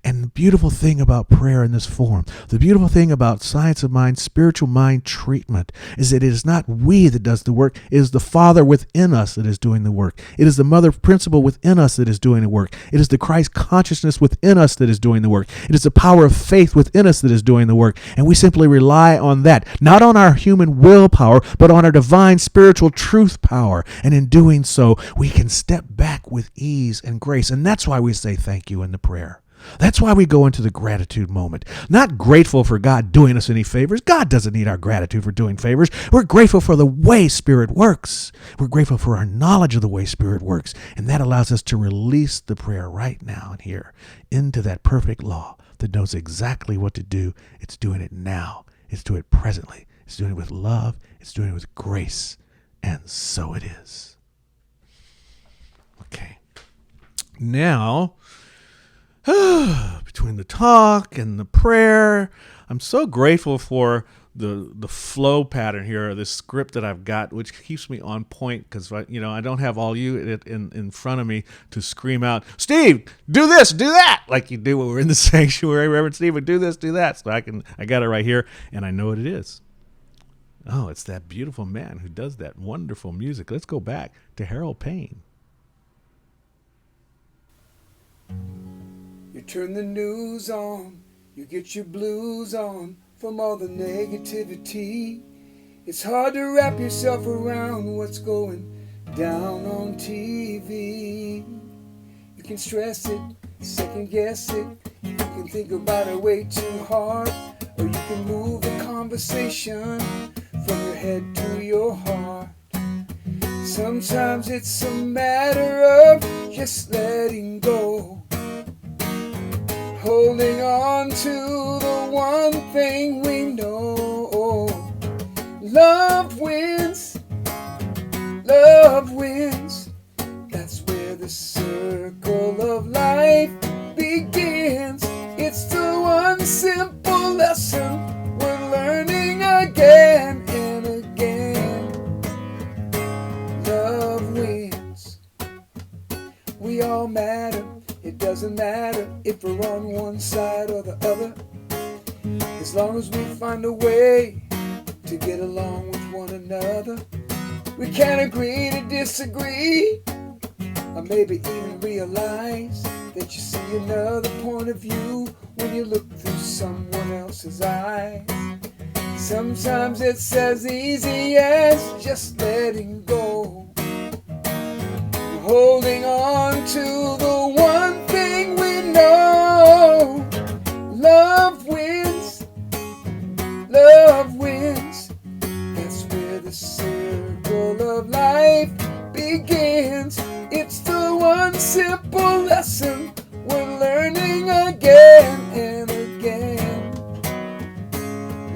And the beautiful thing about prayer in this form, the beautiful thing about science of mind, spiritual mind treatment, is that it is not we that does the work. It is the Father within us that is doing the work. It is the Mother Principle within us that is doing the work. It is the Christ consciousness within us that is doing the work. It is the power of faith within us that is doing the work. And we simply rely on that, not on our human willpower, but on our divine spiritual truth power. And in doing so, we can step back with ease and grace. And that's why we say thank you in the prayer. That's why we go into the gratitude moment. Not grateful for God doing us any favors. God doesn't need our gratitude for doing favors. We're grateful for the way Spirit works. We're grateful for our knowledge of the way Spirit works. And that allows us to release the prayer right now and here into that perfect law that knows exactly what to do. It's doing it now. It's doing it presently. It's doing it with love. It's doing it with grace. And so it is. Okay. Now, between the talk and the prayer, I'm so grateful for the flow pattern here, this script that I've got, which keeps me on point because I don't have all you in front of me to scream out, Steve, do this, do that, like you do when we're in the sanctuary. Reverend Steve would do this, do that. So I got it right here, and I know what it is. Oh, it's that beautiful man who does that wonderful music. Let's go back to Harold Payne. You turn the news on, you get your blues on from all the negativity. It's hard to wrap yourself around what's going down on TV. You can stress it, second guess it, you can think about it way too hard, or you can move the conversation from your head to your heart. Sometimes it's a matter of just letting go, holding on to the one thing we know. Love wins, love wins. That's where the circle of life begins. It's the one simple lesson we're learning again and again. Love wins. We all matter. It doesn't matter if we're on one side or the other, as long as we find a way to get along with one another. We can't agree to disagree, or maybe even realize that you see another point of view when you look through someone else's eyes. Sometimes it's as easy as just letting go, holding on to the one thing we know. Love wins, love wins. That's where the circle of life begins. It's the one simple lesson we're learning again and again.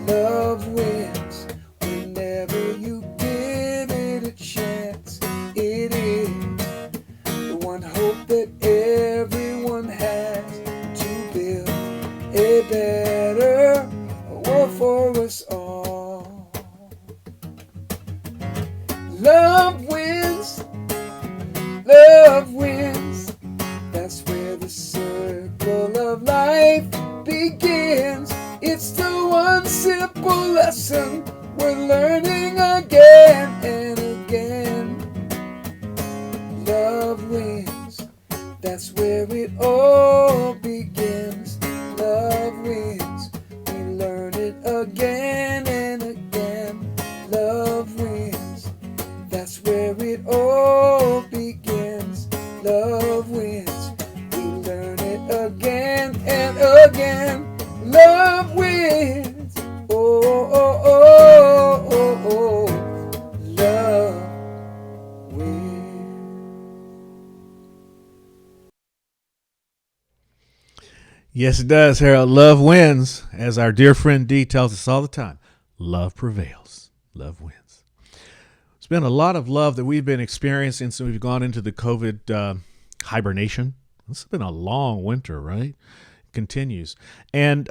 Love wins whenever you give it a chance. It is one hope that everyone has to build a better world for us all. Love wins, love wins. That's where the circle of life begins. It's the one simple lesson we're learning again and again. Love wins, that's where it all begins. Love wins, we learn it again and again. Love wins, that's where it all begins. Love wins, we learn it again and again. Love wins, oh, oh, oh, oh, oh. Love wins. Yes, it does, Harold. Love wins. As our dear friend Dee tells us all the time, love prevails. Love wins. It's been a lot of love that we've been experiencing since we've gone into the COVID hibernation. This has been a long winter, right? It continues. And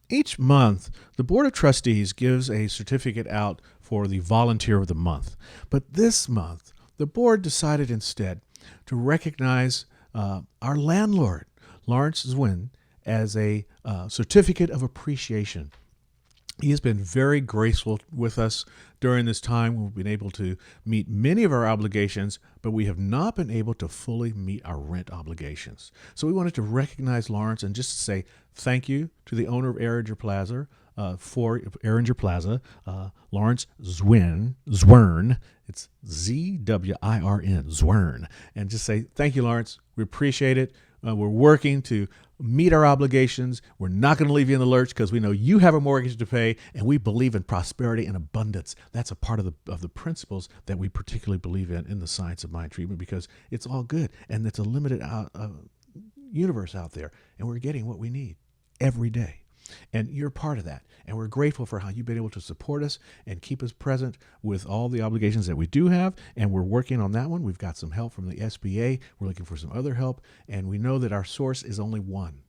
each month, the Board of Trustees gives a certificate out for the Volunteer of the Month. But this month, the board decided instead to recognize our landlord, Lawrence Zwin, as a certificate of appreciation. He has been very graceful with us during this time. We've been able to meet many of our obligations, but we have not been able to fully meet our rent obligations. So we wanted to recognize Lawrence and just say thank you to the owner of Erringer Plaza, Lawrence Zwirn. It's Zwirn, Zwirn. And just say thank you, Lawrence. We appreciate it. We're working to meet our obligations. We're not going to leave you in the lurch because we know you have a mortgage to pay, and we believe in prosperity and abundance. That's a part of the principles that we particularly believe in the science of mind treatment, because it's all good, and it's a limited universe out there, and we're getting what we need every day. And you're part of that. And we're grateful for how you've been able to support us and keep us present with all the obligations that we do have. And we're working on that one. We've got some help from the SBA. We're looking for some other help. And we know that our source is only one.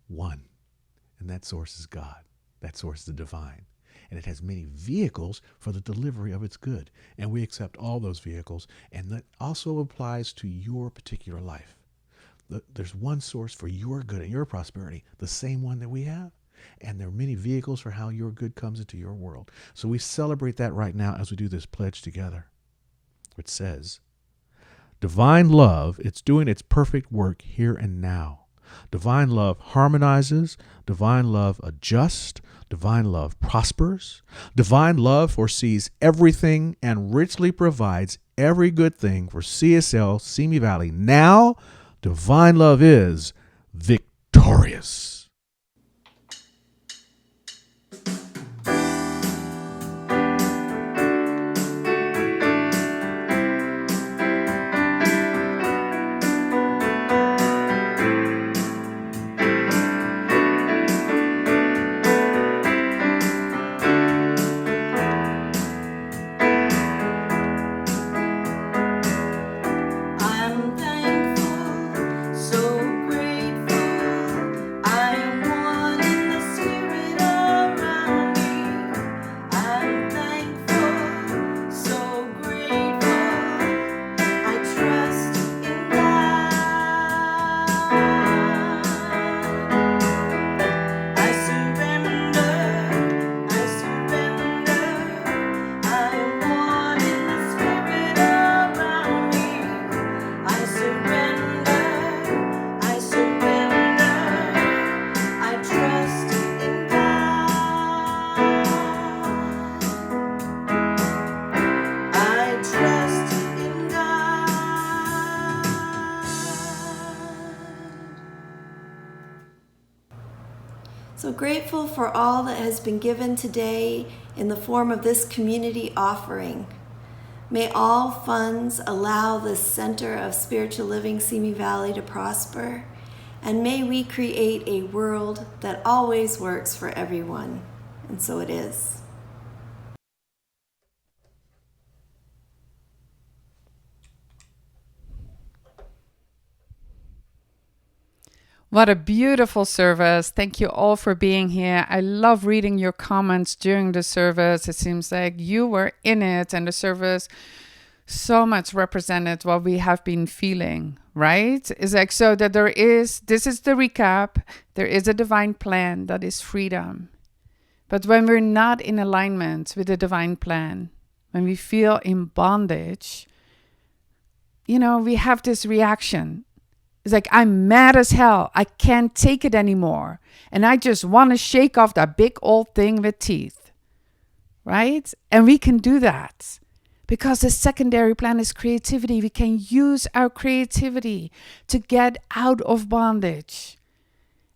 One. And that source is God. That source is the divine. And it has many vehicles for the delivery of its good. And we accept all those vehicles. And that also applies to your particular life. There's one source for your good and your prosperity, the same one that we have. And there are many vehicles for how your good comes into your world. So we celebrate that right now as we do this pledge together, which says, divine love, it's doing its perfect work here and now. Divine love harmonizes. Divine love adjusts. Divine love prospers. Divine love foresees everything and richly provides every good thing for CSL Simi Valley now. Divine love is victorious. So grateful for all that has been given today in the form of this community offering. May all funds allow this center of spiritual living, Simi Valley, to prosper, and may we create a world that always works for everyone. And so it is. What a beautiful service. Thank you all for being here. I love reading your comments during the service. It seems like you were in it, and the service so much represented what we have been feeling, right? It's like, so that this is the recap. There is a divine plan that is freedom. But when we're not in alignment with the divine plan, when we feel in bondage, we have this reaction. It's like, I'm mad as hell. I can't take it anymore. And I just want to shake off that big old thing with teeth. Right? And we can do that. Because the secondary plan is creativity. We can use our creativity to get out of bondage.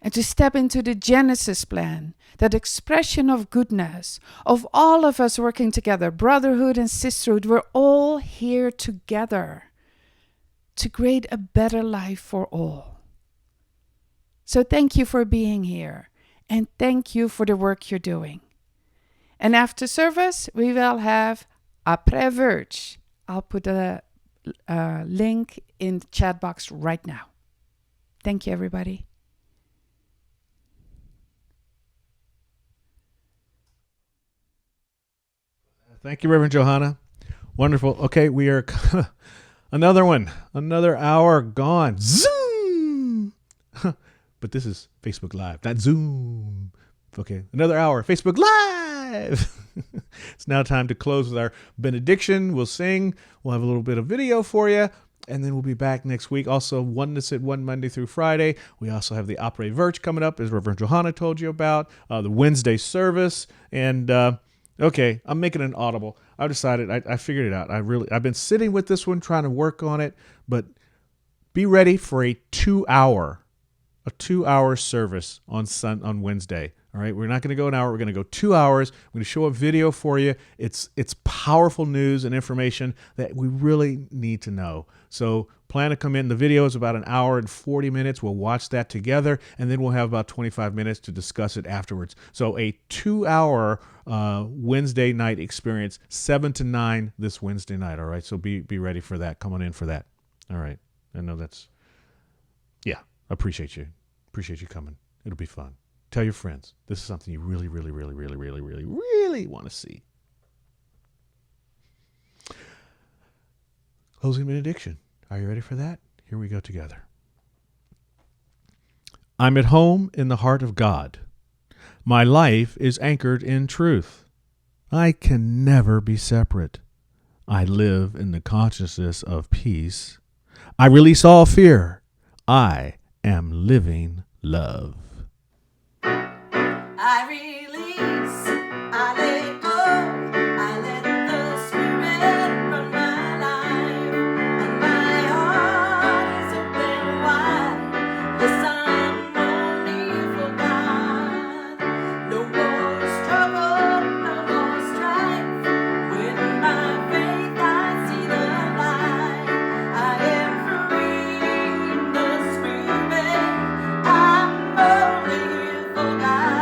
And to step into the Genesis plan. That expression of goodness. Of all of us working together. Brotherhood and sisterhood. We're all here together. To create a better life for all. So thank you for being here, and thank you for the work you're doing. And after service, we will have Après Verge. I'll put a link in the chat box right now. Thank you, everybody. Thank you, Reverend Johanna. Wonderful. Okay, we are another one. Another hour gone. Zoom! But this is Facebook Live, not Zoom. Okay, another hour. Facebook Live! It's now time to close with our benediction. We'll sing. We'll have a little bit of video for you. And then we'll be back next week. Also, Oneness at 1 Monday through Friday. We also have the Après Verge coming up, as Reverend Johanna told you about. The Wednesday service. And... okay, I'm making an audible. I decided, I figured it out. I've been sitting with this one, trying to work on it, but be ready for a 2-hour service on Wednesday. All right, we're not going to go an hour. We're going to go 2 hours. I'm going to show a video for you. It's powerful news and information that we really need to know. So plan to come in. The video is about 1 hour and 40 minutes. We'll watch that together, and then we'll have about 25 minutes to discuss it afterwards. So a 2-hour Wednesday night experience, 7 to 9 this Wednesday night. All right, so be ready for that. Come on in for that. All right, I know appreciate you. Appreciate you coming. It'll be fun. Tell your friends. This is something you really, really, really, really, really, really, really want to see. Closing benediction. Are you ready for that? Here we go together. I'm at home in the heart of God. My life is anchored in truth. I can never be separate. I live in the consciousness of peace. I release all fear. I am living love. I release, I let go, I let the Spirit run my life, and my heart is open wide. Yes, I'm only for God. No more struggle, no more strife. With my faith I see the light. I am free in the Spirit. I'm only for God.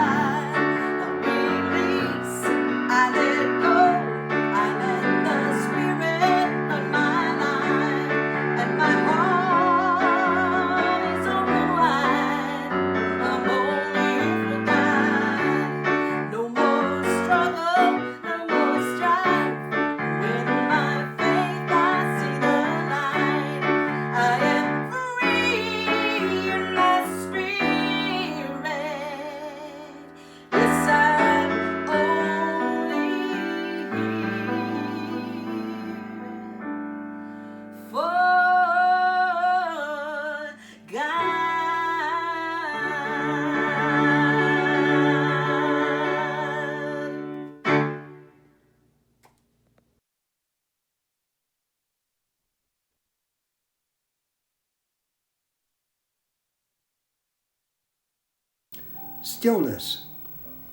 Stillness,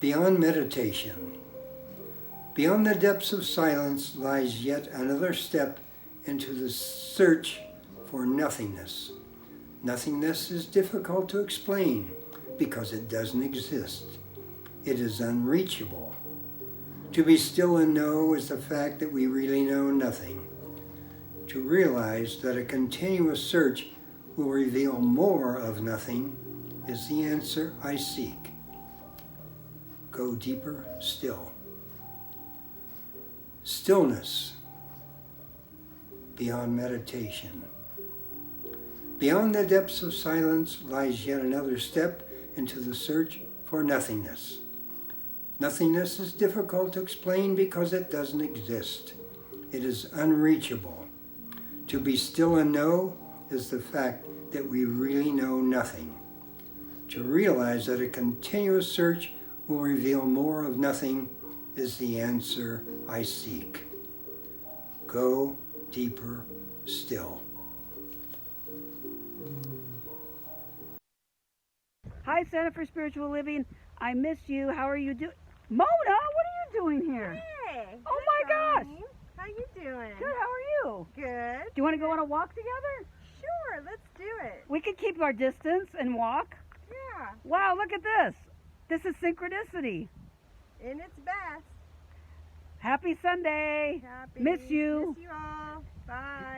beyond meditation. Beyond the depths of silence lies yet another step into the search for nothingness. Nothingness is difficult to explain because it doesn't exist. It is unreachable. To be still and know is the fact that we really know nothing. To realize that a continuous search will reveal more of nothing is the answer I seek. Go deeper still. Stillness, beyond meditation. Beyond the depths of silence lies yet another step into the search for nothingness. Nothingness is difficult to explain because it doesn't exist. It is unreachable. To be still and know is the fact that we really know nothing. To realize that a continuous search will reveal more of nothing is the answer I seek. Go deeper still. Hi, Center for Spiritual Living. I miss you. How are you doing? Mona, what are you doing here? Hey. Oh my gosh. How you doing? Good. How are you? Good. Do you want to go on a walk together? Sure. Let's do it. We could keep our distance and walk. Yeah. Yeah. Wow, look at this. This is synchronicity. In its best. Happy Sunday. Happy. Miss you. Miss you all. Bye.